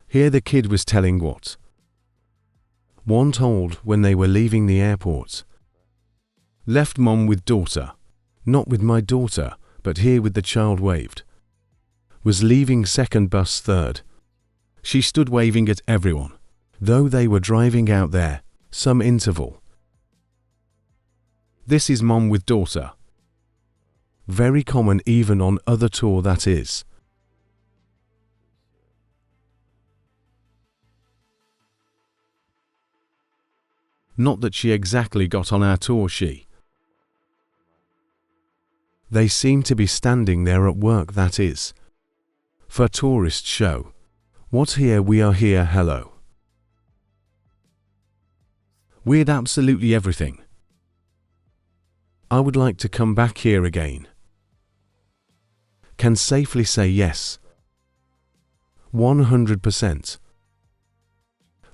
Here the kid was telling what one told when they were leaving the airport. Left mom with daughter, not with my daughter, but here with the child waved. Was leaving second bus third. She stood waving at everyone, though they were driving out there, some interval. This is mom with daughter. Very common even on other tour, that is. Not that she exactly got on our tour, she. They seem to be standing there at work, that is. For tourist show. What here we are here, hello. Weird absolutely everything. I would like to come back here again. Can safely say yes. 100%.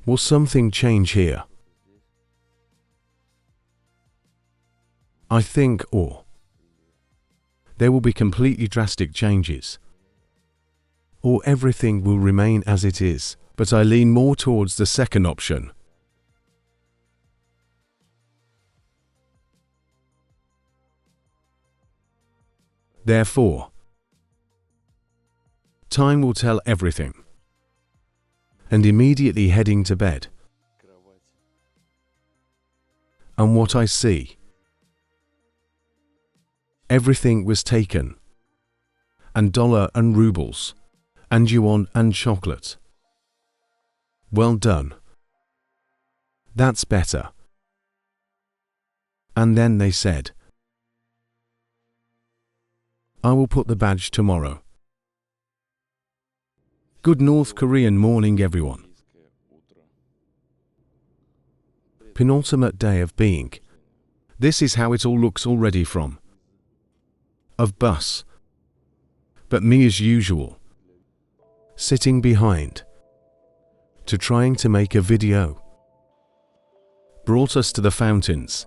Will something change here? I think, or there will be completely drastic changes, or everything will remain as it is, but I lean more towards the second option. Therefore, time will tell everything. And immediately heading to bed. And what I see, everything was taken, and dollar and rubles, and yuan and chocolate. Well done. That's better. And then they said, I will put the badge tomorrow. Good North Korean morning, everyone. Penultimate day of being. This is how it all looks already from. Of bus. But me as usual. Sitting behind. To trying to make a video. Brought us to the fountains.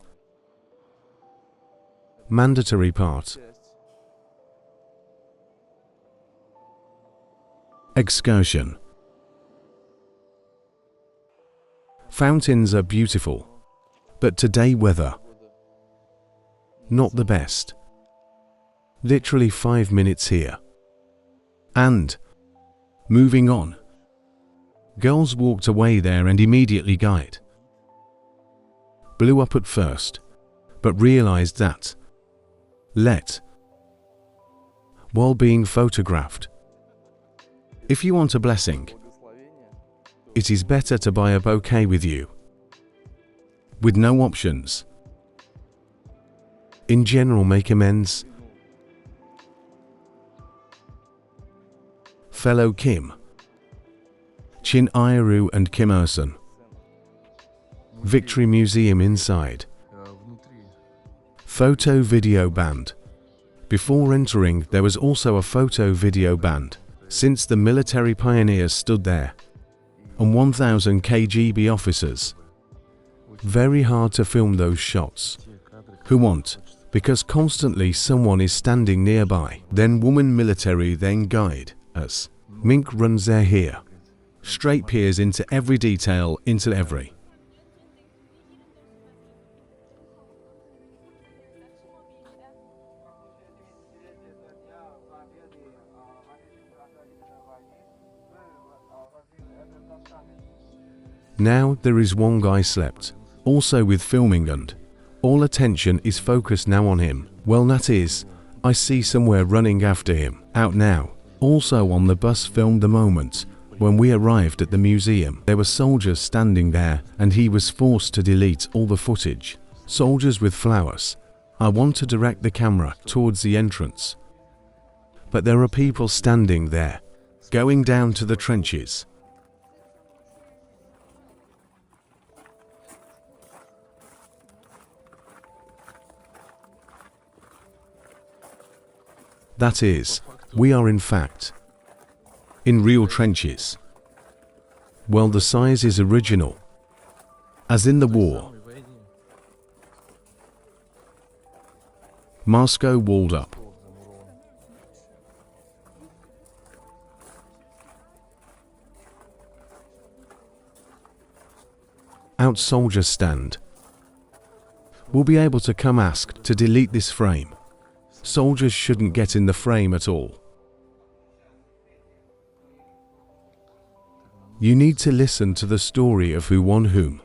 Mandatory part. Excursion. Fountains are beautiful, but today weather not the best. Literally 5 minutes here. And moving on. Girls walked away there and immediately guide. Blew up at first, but realized that while being photographed. If you want a blessing, it is better to buy a bouquet with you. With no options. In general, make amends. Fellow Kim, Chin Iru and Kim Il-sung. Victory Museum inside. Photo video band. Before entering, there was also a photo video band, since the military pioneers stood there, and 1000 KGB officers. Very hard to film those shots. Who want because constantly someone is standing nearby. Then woman military then guide us. Mink runs there here. Straight peers into every detail, into every. Now there is one guy slept, also with filming, and all attention is focused now on him. Well, that is, I see somewhere running after him. Out now. Also on the bus filmed the moment when we arrived at the museum. There were soldiers standing there and he was forced to delete all the footage. Soldiers with flowers. I want to direct the camera towards the entrance. But there are people standing there, going down to the trenches. That is, we are in fact in real trenches. Well, the size is original, as in the war. Moscow walled up. Out soldiers stand. We'll be able to come ask to delete this frame. Soldiers shouldn't get in the frame at all. You need to listen to the story of who won whom.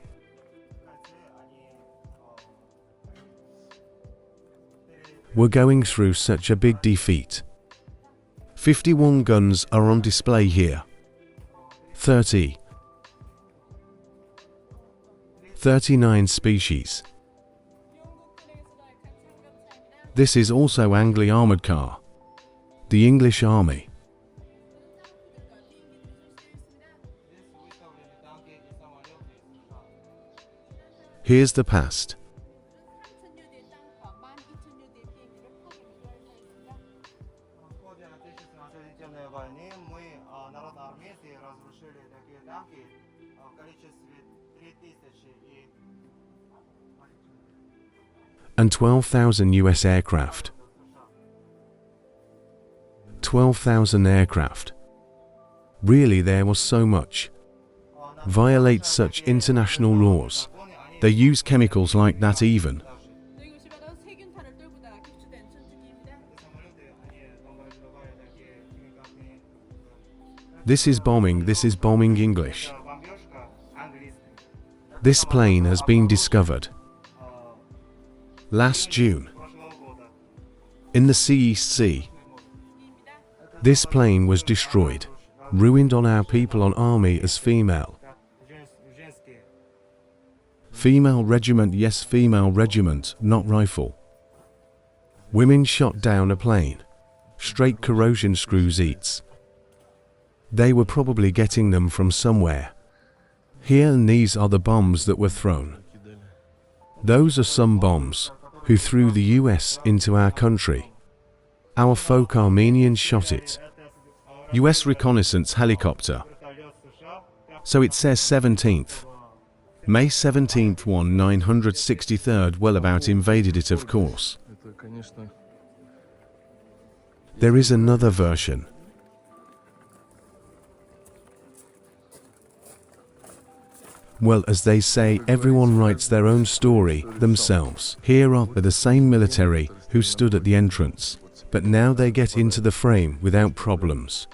We're going through such a big defeat. 51 guns are on display here. 39 species. This is also Angli armored car. The English Army. Here's the past. And 12,000 US aircraft. 12,000 aircraft. Really, there was so much. Violates such international laws. They use chemicals like that even. This is bombing English. This plane has been discovered last June in the East Sea. This plane was destroyed, ruined on our people on army as female. Female regiment, yes, female regiment, not rifle. Women shot down a plane. Straight corrosion screws eats. They were probably getting them from somewhere. Here, and these are the bombs that were thrown. Those are some bombs who threw the US into our country. Our folk Armenians shot it. US reconnaissance helicopter. So it says 17th. May 17th, 1963rd, well, about invaded it, of course. There is another version. Well, as they say, everyone writes their own story themselves. Here are the same military who stood at the entrance, but now they get into the frame without problems.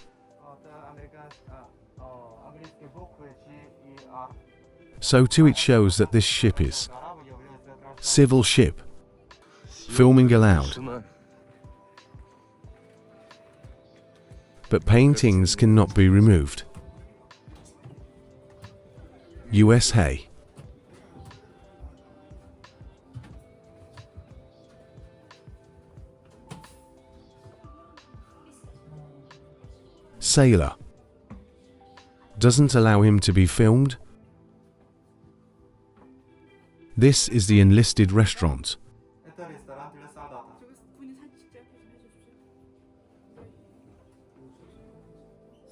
So too it shows that this ship is civil ship. Filming allowed. But paintings cannot be removed. USA. Sailor. Doesn't allow him to be filmed. This is the enlisted restaurant.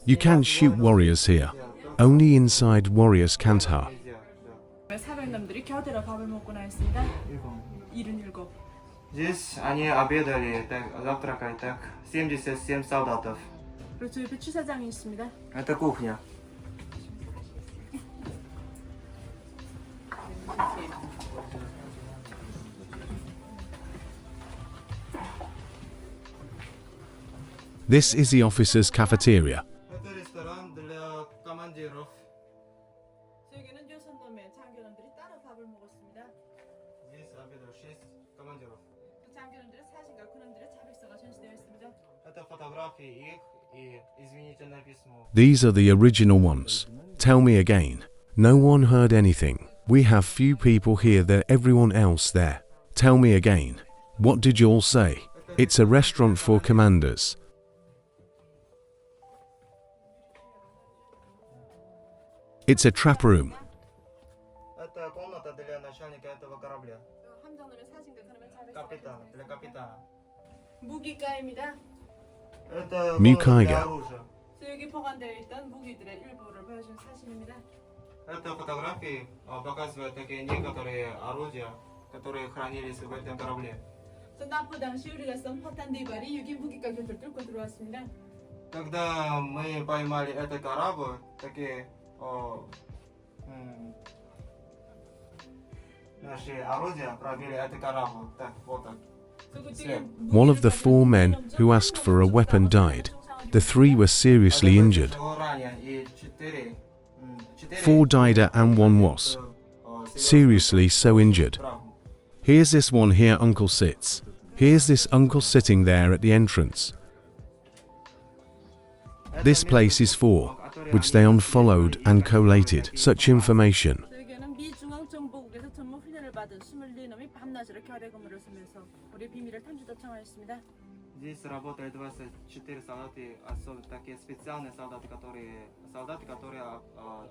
You can shoot warriors here. Only inside warriors can't harm. Здесь они обедали, так, завтракали, так, 77 солдатов. RUTUBE 취사장이 있습니다. Это кухня. This is the officers' cafeteria. Это ресторан для командиров. 저에게는 요선도면 장교님들이 따로 밥을 먹었습니다. Здесь обедают 6 командиров. 장교님들의 사진과 그놈들의 자백서가 전시되어 있습니다. Это фотографии их и извинительное письмо. These are the original ones. Tell me again. No one heard anything. We have few people here than everyone else there. Tell me again. What did you all say? It's a restaurant for commanders. It's a trap room. Это комната для начальника этого корабля. 함정놈의 사진과 그놈의 자백서. Капитана, для капитана. 무기가입니다. Это Мюкайга. комната для оружия. 여기 보관되어 있던 무기들의 일부를 보여준 사진입니다. Это фотографии показывают такие некоторые орудия, которые хранились в этом корабле. 납부 당시 우리가 쏜 포탄 4발이 6인 무기가 곁을 뚫고 들어왔습니다. Когда мы поймали этот корабль, такие наши орудия пробили этот корабль. Так, вот так. One of the 4 men who asked for a weapon died. The 3 were seriously injured. 4 died and 1 was seriously so injured. Here's this one here uncle sits. Here's this uncle sitting there at the entrance. This place is for which they unfollowed and collated such information. 저에게는 미 중앙정보국에서 전문 훈련을 받은 24놈이 밤낮으로 결의 근무를 쓰면서 우리 비밀을 탐지 도청하였습니다. Здесь работают 24 солдаты, особенно такие специальные солдаты, которые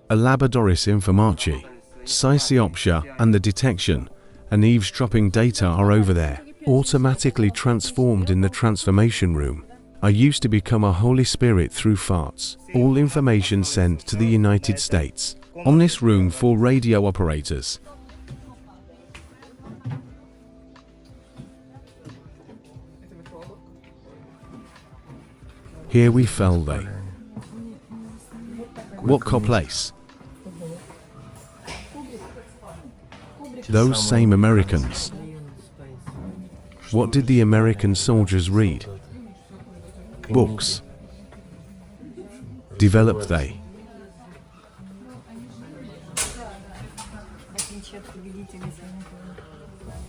A Laboradoris Informaci, Psychiopsia and the detection and eavesdropping data are over there, automatically transformed in the transformation room. I used to become a Holy Spirit through farts. All information sent to the United States. On this room for radio operators. Here we fell they. What place? Those same Americans. What did the American soldiers read? Books. Developed they.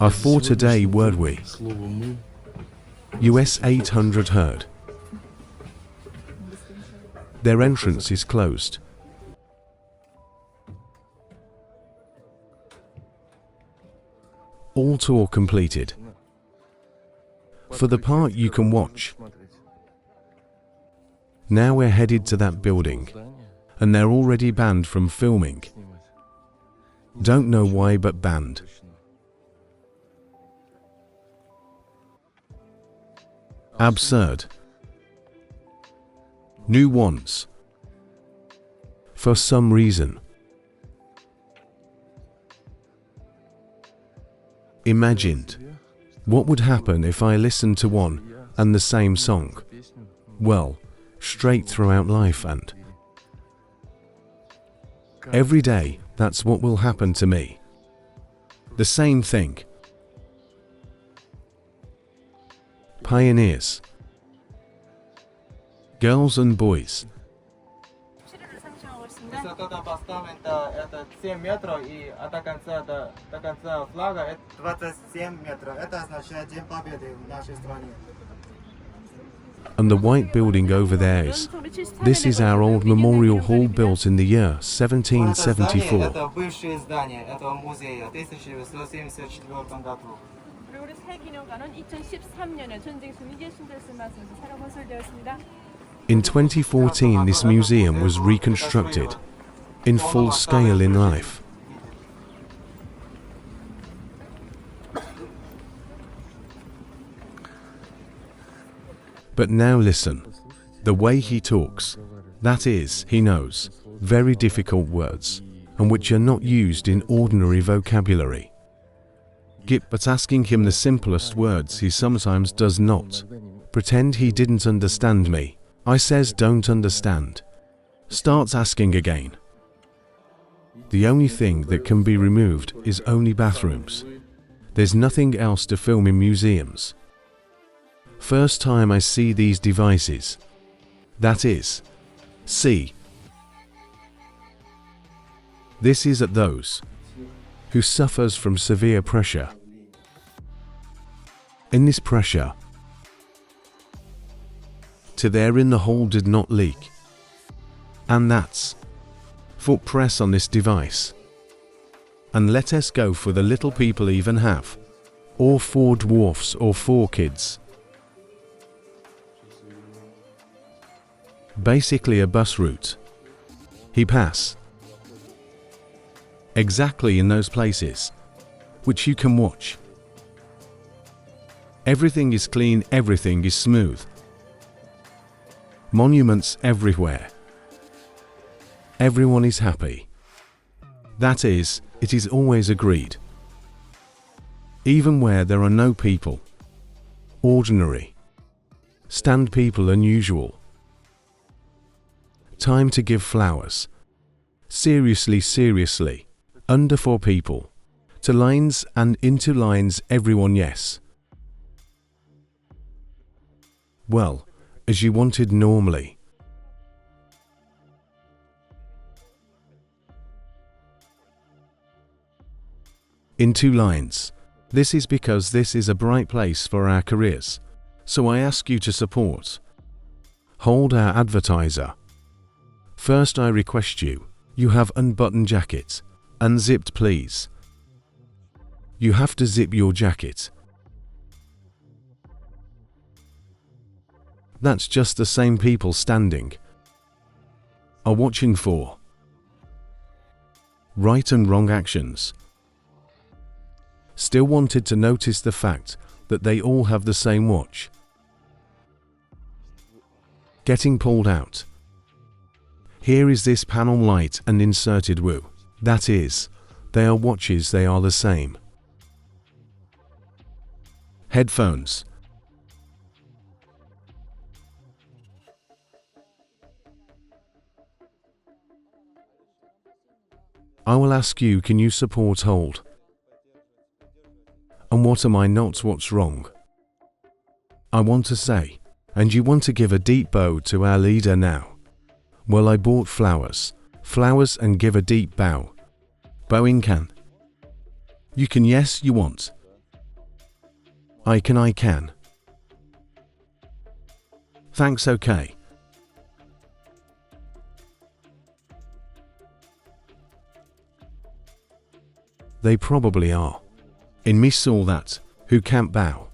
I fought today word we. US 800 heard. Their entrance is closed. All tour completed. For the part you can watch. Now we're headed to that building, and they're already banned from filming. Don't know why, but banned. Absurd. New ones. For some reason. Imagined. What would happen if I listened to one and the same song? Well, straight throughout life and every day, that's what will happen to me. The same thing. Pioneers. Girls and boys. 치료를 상징하고 있습니다. Высота постамента это 7 метров, и от конца до конца флага это 27 метров. Это означает День Победы в нашей стране. And the white building over there is. This is our old memorial hall built in the year 1774. Это бывшее здание этого музея в 1974 году. 그리고 우리 새 기념관은 2013년에 전쟁 순위 예순절세 맞으면서 새로 건설되었습니다. In 2014, this museum was reconstructed in full scale in life. But now listen, the way he talks, that is, he knows very difficult words, and which are not used in ordinary vocabulary. Git but asking him the simplest words he sometimes does not. Pretend he didn't understand me. I says don't understand. Starts asking again. The only thing that can be removed is only bathrooms. There's nothing else to film in museums. First time I see these devices. That is. See. This is at those who suffers from severe pressure. In this pressure, to there in the hole did not leak. And that's foot press on this device. And let us go for the little people even have, or 4 dwarfs or 4 kids. Basically a bus route. He pass. Exactly in those places, which you can watch. Everything is clean, everything is smooth. Monuments everywhere. Everyone is happy. That is, it is always agreed. Even where there are no people. Ordinary. Stand people unusual. Time to give flowers. Seriously, seriously. Under 4 people. To lines and into lines everyone yes. Well, as you wanted normally. In 2 lines. This is because this is a bright place for our careers. So I ask you to support. Hold our advertiser. First I request you. You have unbuttoned jacket. Unzipped please. You have to zip your jacket. That's just the same people standing. Are watching for right and wrong actions. Still wanted to notice the fact that they all have the same watch. Getting pulled out. Here is this panel light and inserted woo. That is, they are watches, they are the same. Headphones. I will ask you, can you support hold? And what am I not, what's wrong? I want to say, and you want to give a deep bow to our leader now. Well, I bought flowers and give a deep bow. Bowing can. You can, yes you want. I can. Thanks, okay. They probably are. In me saw that, who can't bow.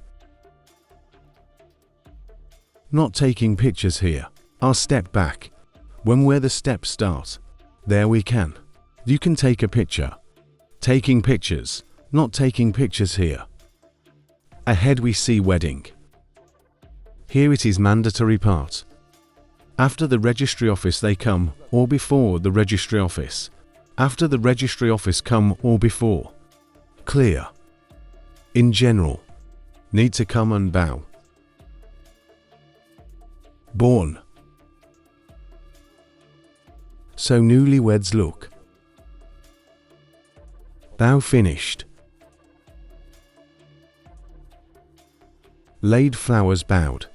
Not taking pictures here. I'll step back. When where the steps start, there we can. You can take a picture. Taking pictures, not taking pictures here. Ahead we see wedding. Here it is mandatory part. After the registry office they come, or before the registry office. After the registry office come or before. Clear. In general. Need to come and bow. Born. So newlyweds look. Bow finished. Laid flowers bowed.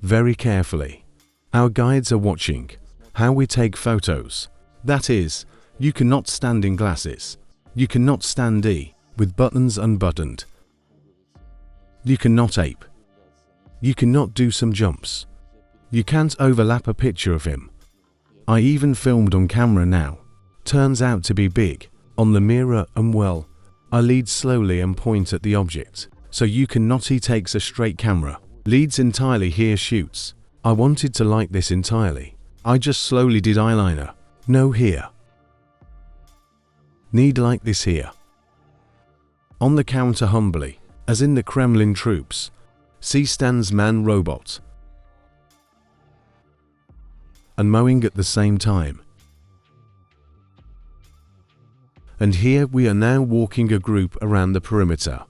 Very carefully. Our guides are watching how we take photos. That is, you cannot stand in glasses. You cannot stand with buttons unbuttoned. You cannot ape. You cannot do some jumps. You can't overlap a picture of him. I even filmed on camera now. Turns out to be big. On the mirror and well, I lead slowly and point at the object. So you cannot. He takes a straight camera. Leads entirely here shoots. I wanted to like this entirely. I just slowly did eyeliner. No here. Need like this here. On the counter humbly, as in the Kremlin troops. See stands man robot. And mowing at the same time. and here we are now walking a group around the perimeter.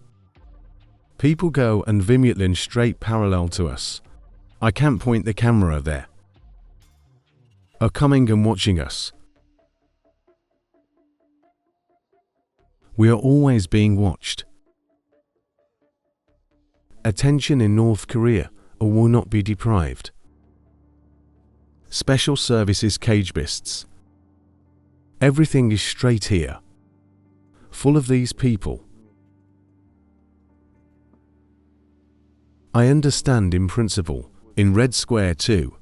People go and Vimyatlin straight parallel to us. I can't point the camera there. Are coming and watching us. We are always being watched. Attention in North Korea or will not be deprived. Special services cagebists. Everything is straight here. Full of these people. I understand in principle, in Red Square too.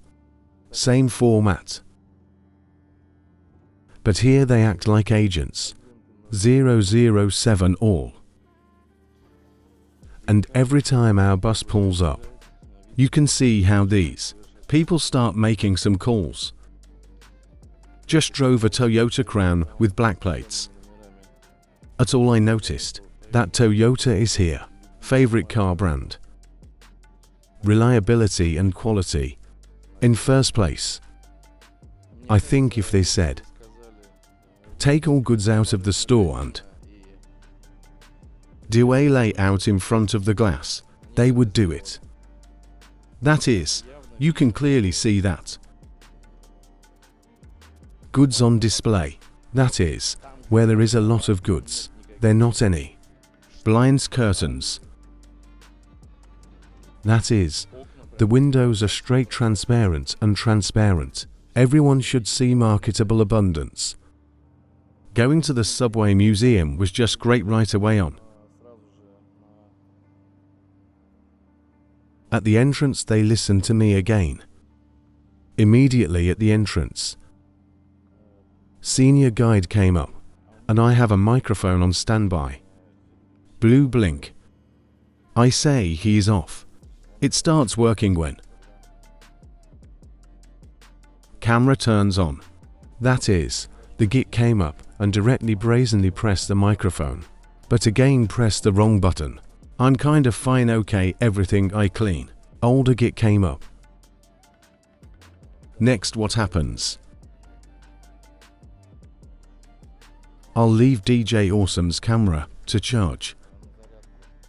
Same format. But here they act like agents. 007 all. And every time our bus pulls up, you can see how these people start making some calls. Just drove a Toyota Crown with black plates. That's all I noticed. That Toyota is here. Favorite car brand. Reliability and quality. In first place. I think if they said, take all goods out of the store and do a layout in front of the glass, they would do it. That is, you can clearly see that. Goods on display, that is, where there is a lot of goods, they're not any. Blinds, curtains. That is, the windows are straight transparent and transparent. Everyone should see marketable abundance. Going to the subway museum was just great right away on. At the entrance they listened to me again. Immediately at the entrance, senior guide came up, and I have a microphone on standby. Blue blink. I say he is off. It starts working when camera turns on. That is, the git came up and directly brazenly pressed the microphone, but again pressed the wrong button. I'm kind of fine, okay, everything I clean. Older git came up. Next what happens? I'll leave DJ Awesome's camera to charge.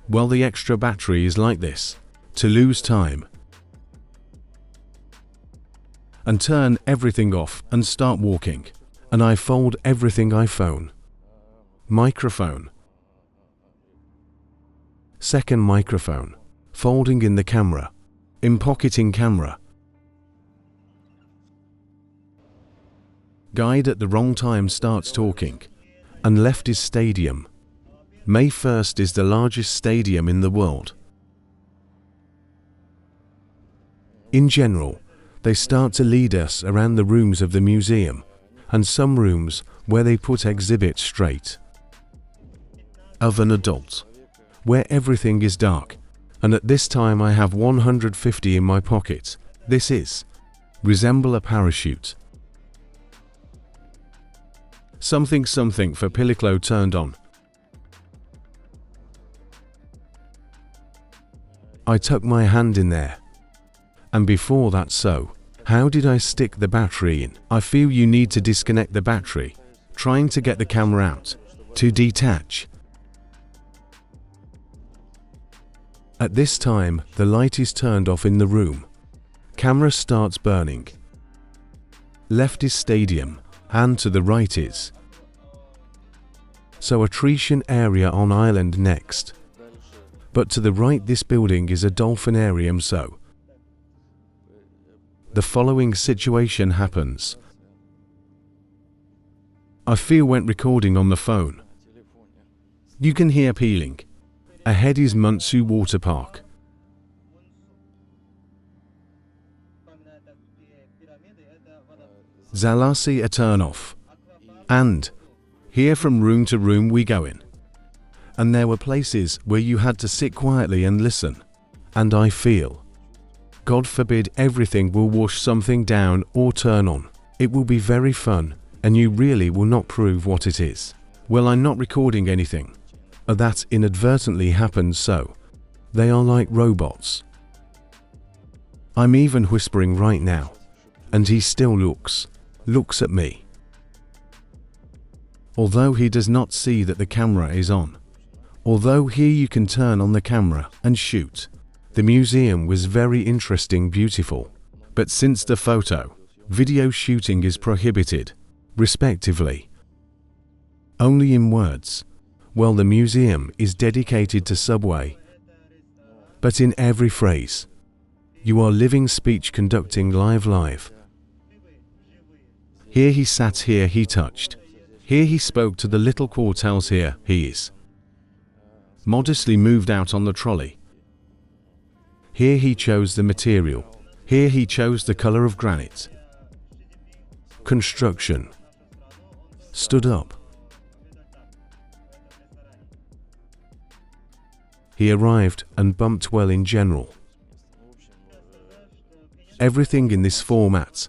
Well, the extra battery is like this, to lose time. And turn everything off and start walking. And I fold everything iPhone. Microphone. Second microphone. Folding in the camera. In pocketing camera. Guide at the wrong time starts talking. And left is stadium. May 1st is the largest stadium in the world. In general, they start to lead us around the rooms of the museum, and some rooms where they put exhibits straight of an adult, where everything is dark, and at this time I have 150 in my pocket. This is resemble a parachute. Something for Piliklo turned on. I tuck my hand in there. And before that, so how did I stick the battery in? I feel you need to disconnect the battery, trying to get the camera out, to detach. At this time, the light is turned off in the room. Camera starts burning. Left is stadium, and to the right is so Atrician area on island next. But to the right this building is a dolphinarium, so the following situation happens. I feel went recording on the phone. You can hear peeling. Ahead is Munsu Water Park. Zalasi a turn off. And here from room to room we go in. And there were places where you had to sit quietly and listen. And I feel, God forbid everything will wash something down or turn on. It will be very fun, and you really will not prove what it is. Well, I'm not recording anything. That inadvertently happened, so they are like robots. I'm even whispering right now. And he still looks at me. although he does not see that the camera is on. Although here you can turn on the camera and shoot. The museum was very interesting, beautiful. But since the photo, video shooting is prohibited, respectively. Only in words. Well, the museum is dedicated to subway. But in every phrase, you are living speech conducting live. Here he sat, here he touched. Here he spoke to the little quartels, here he is. Modestly moved out on the trolley. Here he chose the material. Here he chose the color of granite. Construction. Stood up. He arrived and bumped well in general. Everything in this format.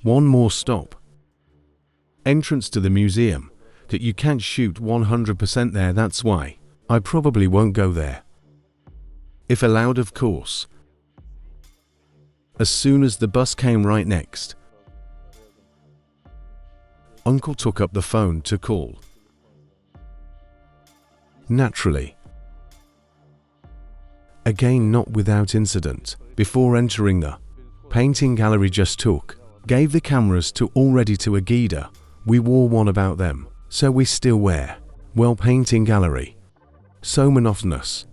One more stop. Entrance to the museum, that you can't shoot 100% there, that's why I probably won't go there. If allowed, of course. As soon as the bus came right next, Uncle took up the phone to call. Naturally. Again, not without incident. Before entering the painting gallery, gave the cameras to already to Agida. We wore one about them, so we still wear. Well, painting gallery. So monotonous.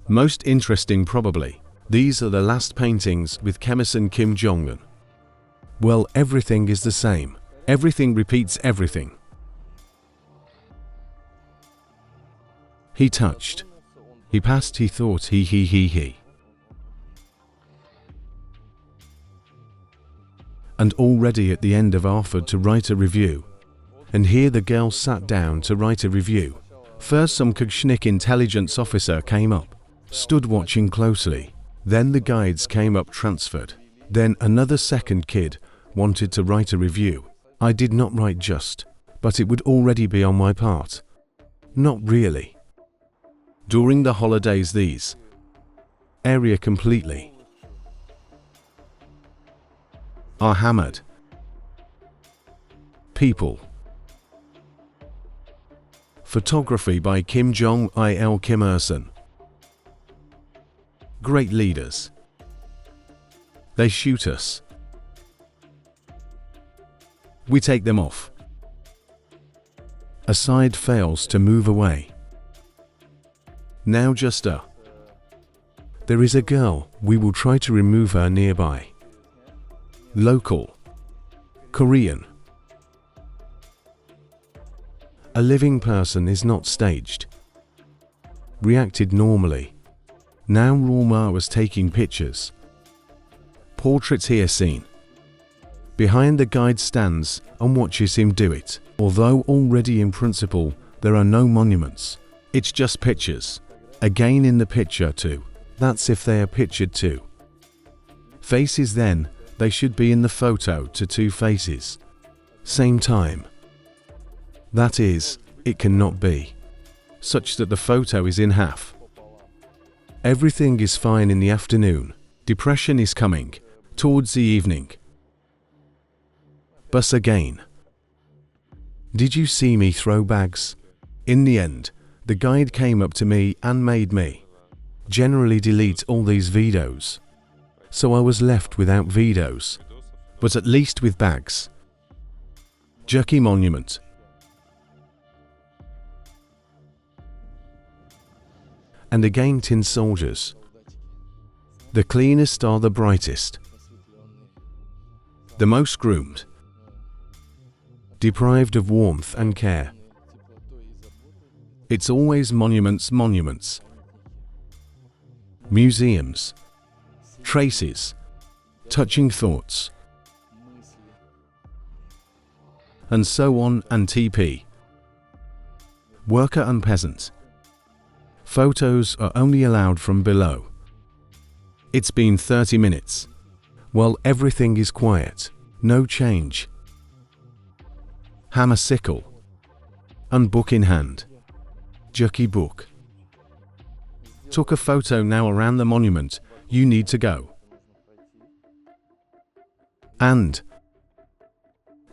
Most interesting probably. These are the last paintings with Kim Kim Jong-un. Well, everything is the same. Everything repeats everything. He touched. He passed, he thought, he. And already at the end of offered to write a review. And here the girl sat down to write a review. First some Kugshnik intelligence officer came up, stood watching closely. Then the guides came up, transferred. Then another second kid wanted to write a review. I did not write just, but it would already be on my part. Not really. During the holidays these area completely are hammered. People. Photography by Kim Jong-il, Kim Il-sung. Great leaders. They shoot us. We take them off. A side fails to move away. Now there is a girl, we will try to remove her nearby. Local. Korean. A living person is not staged. Reacted normally. Now Rulma was taking pictures. Portraits here seen. Behind the guide stands and watches him do it. Although already in principle there are no monuments. It's just pictures. Again in the picture too. That's if they are pictured too. Faces, then they should be in the photo to two faces. Same time. That is, it cannot be. Such that the photo is in half. Everything is fine in the afternoon. Depression is coming. Towards the evening. Bus again. Did you see me throw bags? In the end, the guide came up to me and made me generally delete all these videos. So I was left without videos. But at least with bags. Jerky Monument. And again tin soldiers. The cleanest are the brightest. The most groomed. Deprived of warmth and care. It's always monuments, monuments. Museums. Traces. Touching thoughts. And so on and TP. Worker and peasant. Photos are only allowed from below. It's been 30 minutes. Well, everything is quiet. No change. Hammer sickle. And book in hand. Jerky book. Took a photo now around the monument. You need to go. And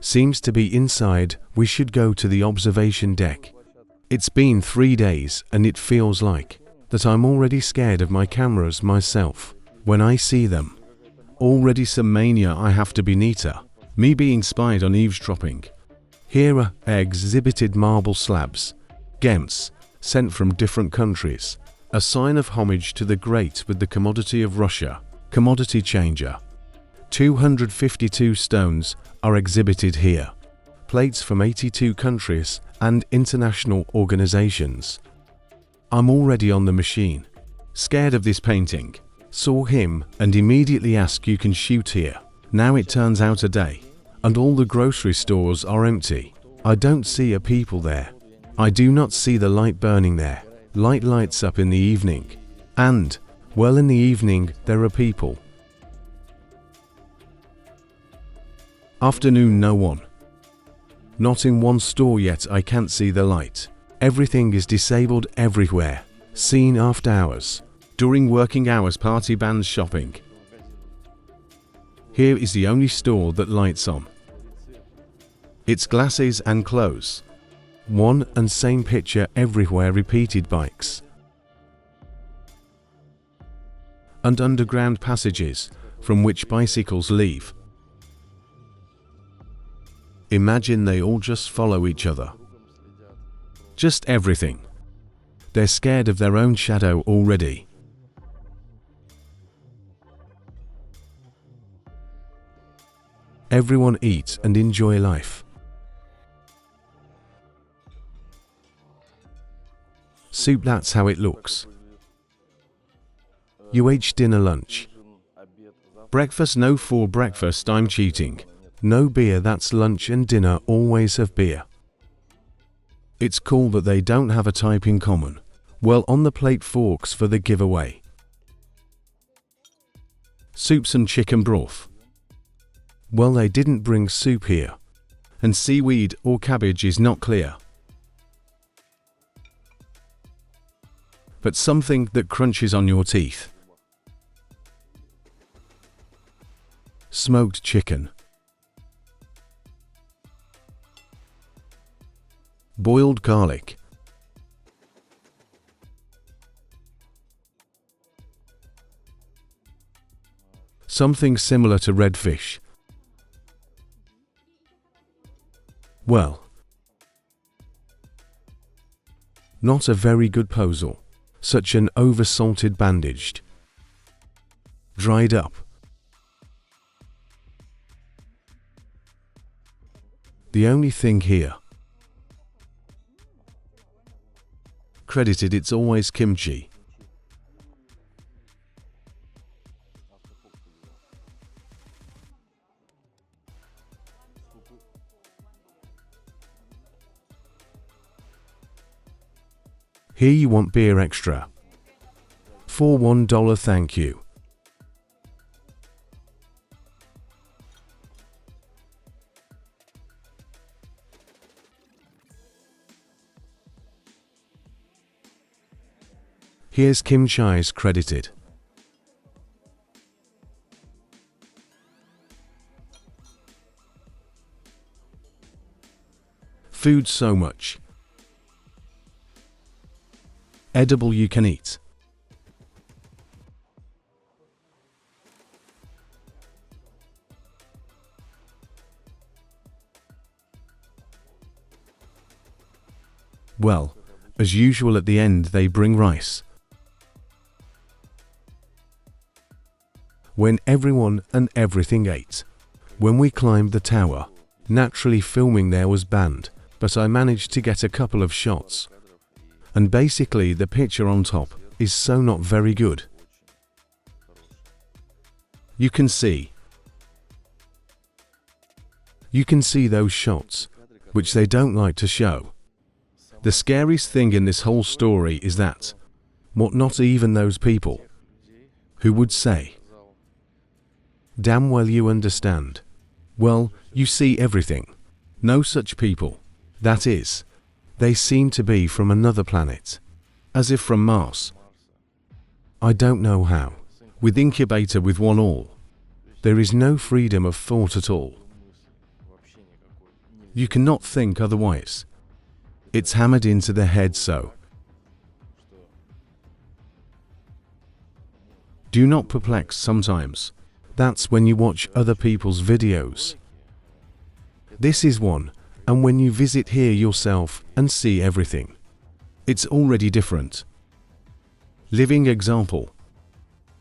Seems to be inside. We should go to the observation deck. It's been 3 days and it feels like that I'm already scared of my cameras myself when I see them. Already some mania. I have to be neater. Me being spied on eavesdropping. Here are exhibited marble slabs, gems, sent from different countries. A sign of homage to the great with the commodity of Russia, commodity changer. 252 stones are exhibited here. Plates from 82 countries and international organizations. I'm already on the machine. Scared of this painting. Saw him and immediately asked, you can shoot here. Now it turns out a day, and all the grocery stores are empty. I don't see a people there. I do not see the light burning there. Light lights up in the evening. And, well, in the evening there are people. Afternoon, no one. Not in one store yet. I can't see the light. Everything is disabled everywhere. Seen after hours. During working hours, party bands, shopping. Here is the only store that lights on. It's glasses and clothes. One and same picture everywhere, repeated bikes. And underground passages from which bicycles leave. Imagine they all just follow each other. Just everything. They're scared of their own shadow already. Everyone eat and enjoy life. Soup, that's how it looks. UH dinner, lunch. Breakfast, no. For breakfast I'm cheating. No beer, that's lunch and dinner, always have beer. It's cool that they don't have a type in common. Well, on the plate, forks for the giveaway. Soups and chicken broth. Well, they didn't bring soup here. And seaweed or cabbage is not clear. But something that crunches on your teeth. Smoked chicken. Boiled garlic. Something similar to red fish. Well, not a very good posal. Such an oversalted, bandaged, dried up. The only thing here credited, it's always kimchi. Here you want beer extra. For $1, thank you. Here's kimchi's credited. Food, so much. Edible, you can eat. Well, as usual at the end they bring rice. When everyone and everything ate. When we climbed the tower, naturally filming there was banned, but I managed to get a couple of shots. And basically the picture on top is so not very good. You can see those shots, which they don't like to show. The scariest thing in this whole story is that, what, not even those people who would say, damn well you understand. Well, you see everything. No such people. That is, they seem to be from another planet. As if from Mars. I don't know how. With incubator with one all. There is no freedom of thought at all. You cannot think otherwise. It's hammered into the head so. Do not perplex sometimes. That's when you watch other people's videos. This is one, and when you visit here yourself and see everything, it's already different. Living example.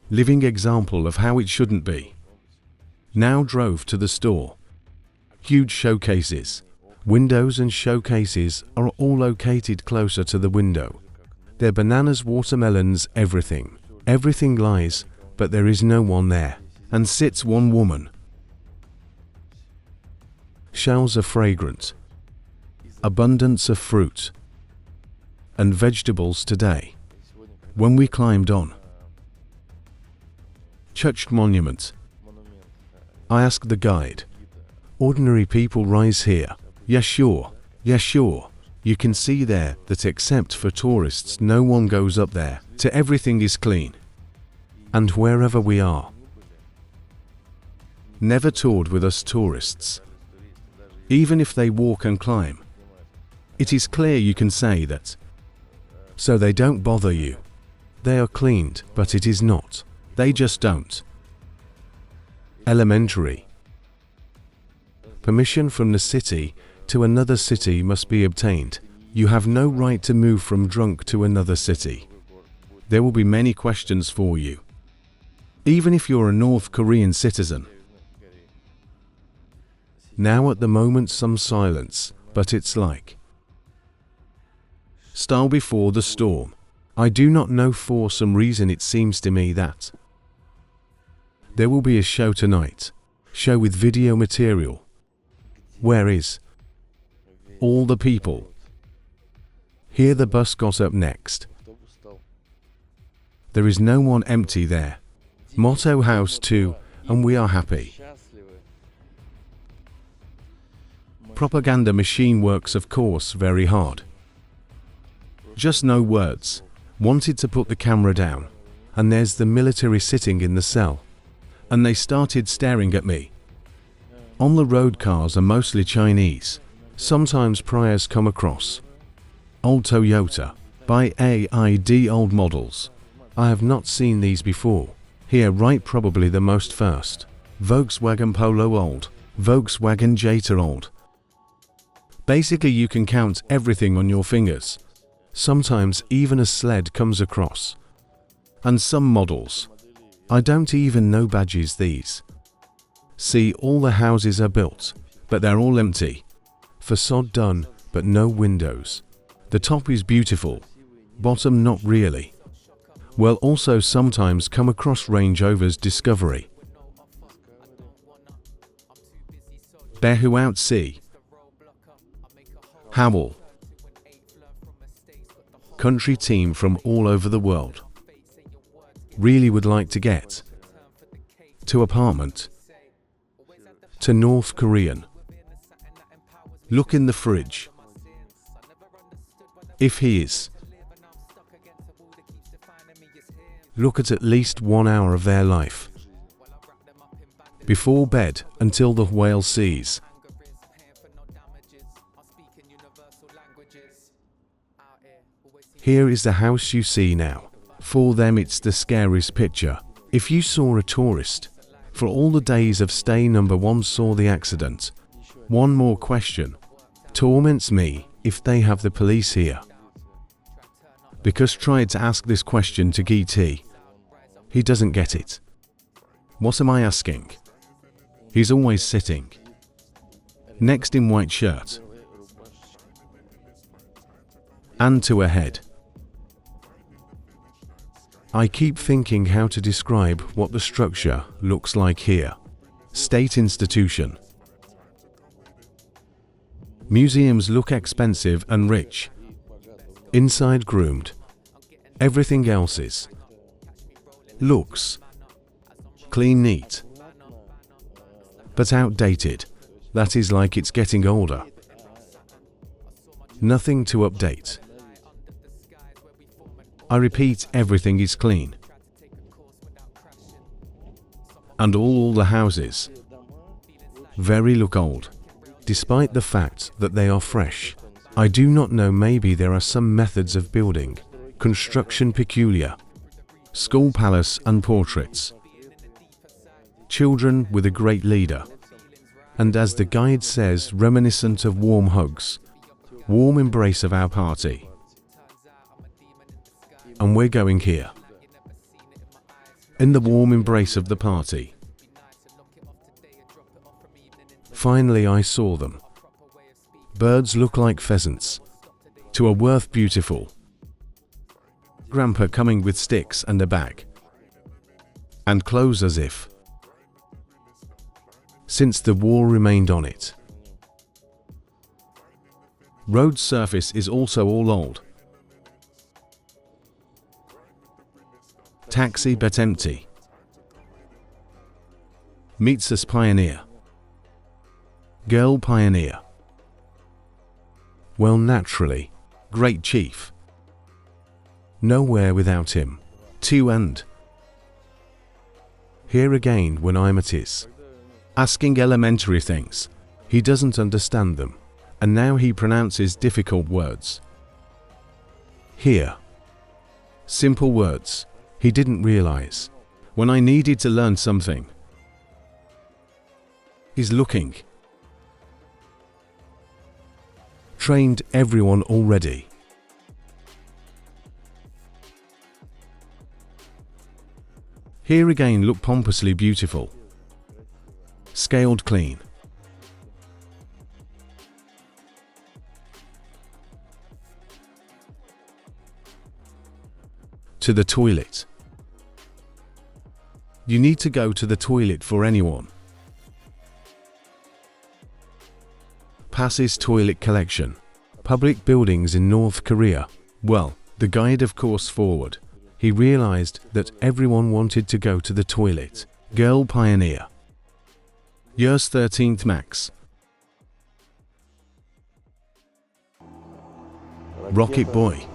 Living example of how it shouldn't be. Now drove to the store. Huge showcases. Windows and showcases are all located closer to the window. They're bananas, watermelons, everything. Everything lies, but there is no one there. And sits one woman. Shells are fragrant. Abundance of fruit and vegetables today. When we climbed on Church Monument, I asked the guide, ordinary people rise here? Yes sure, yes sure. You can see there that except for tourists no one goes up there, to everything is clean. And wherever we are, never toured with us tourists. Even if they walk and climb, it is clear you can say that. So they don't bother you. They are cleaned, but it is not. They just don't. Elementary. Permission from the city to another city must be obtained. You have no right to move from drunk to another city. There will be many questions for you. Even if you're a North Korean citizen. Now at the moment some silence, but it's like style before the storm. I do not know, for some reason it seems to me that there will be a show tonight. Show with video material. Where is all the people? Here the bus got up next. There is no one empty there. Motto house too, and we are happy. Propaganda machine works of course very hard. Just no words. Wanted to put the camera down, and there's the military sitting in the cell. And they started staring at me. On the road cars are mostly Chinese. Sometimes priors come across. Old Toyota, by AID old models. I have not seen these before. Here right probably the most first. Volkswagen Polo old. Volkswagen Jetta old. Basically you can count everything on your fingers. Sometimes even a sled comes across. And some models. I don't even know badges these. See, all the houses are built, but they're all empty. Facade done, but no windows. The top is beautiful. Bottom not really. Well, also sometimes come across Range Rover's Discovery. Behu out sea. Howell. Country team from all over the world. Really would like to get to apartment to North Korean. Look in the fridge. If he is. Look at least 1 hour of their life. Before bed until the whale sees. Here is the house you see now. For them it's the scariest picture. If you saw a tourist, for all the days of stay number 1 saw the accident. One more question. Torments me if they have the police here. Because tried to ask this question to G.T. He doesn't get it. What am I asking? He's always sitting. Next in white shirt. And to a head. I keep thinking how to describe what the structure looks like here. State institution. Museums look expensive and rich. Inside groomed. Everything else is. Looks. Clean, neat. But outdated. That is like it's getting older. Nothing to update. I repeat, everything is clean. And all the houses very look old. despite the fact that they are fresh. I do not know, maybe there are some methods of building, construction peculiar. School palace and portraits. Children with a great leader. And as the guide says, reminiscent of warm hugs. Warm embrace of our party. And we're going here. In the warm embrace of the party. Finally I saw them. Birds look like pheasants. To a worth beautiful. Grandpa coming with sticks and a bag. And clothes as if. Since the war remained on it. Road surface is also all old. Taxi but empty. Meets us pioneer. Girl pioneer. Well, naturally, great chief. Nowhere without him. To and. Here again when I'm at his. Asking elementary things. He doesn't understand them. And now he pronounces difficult words. Here. Simple words. He didn't realize. When I needed to learn something. He's looking. Trained everyone already. Here again look pompously beautiful. Scaled clean. To the toilet. You need to go to the toilet for anyone. Passes toilet collection. Public buildings in North Korea. Well, the guide of course forward. He realized that everyone wanted to go to the toilet. Girl pioneer. Years 13th max. Rocket boy.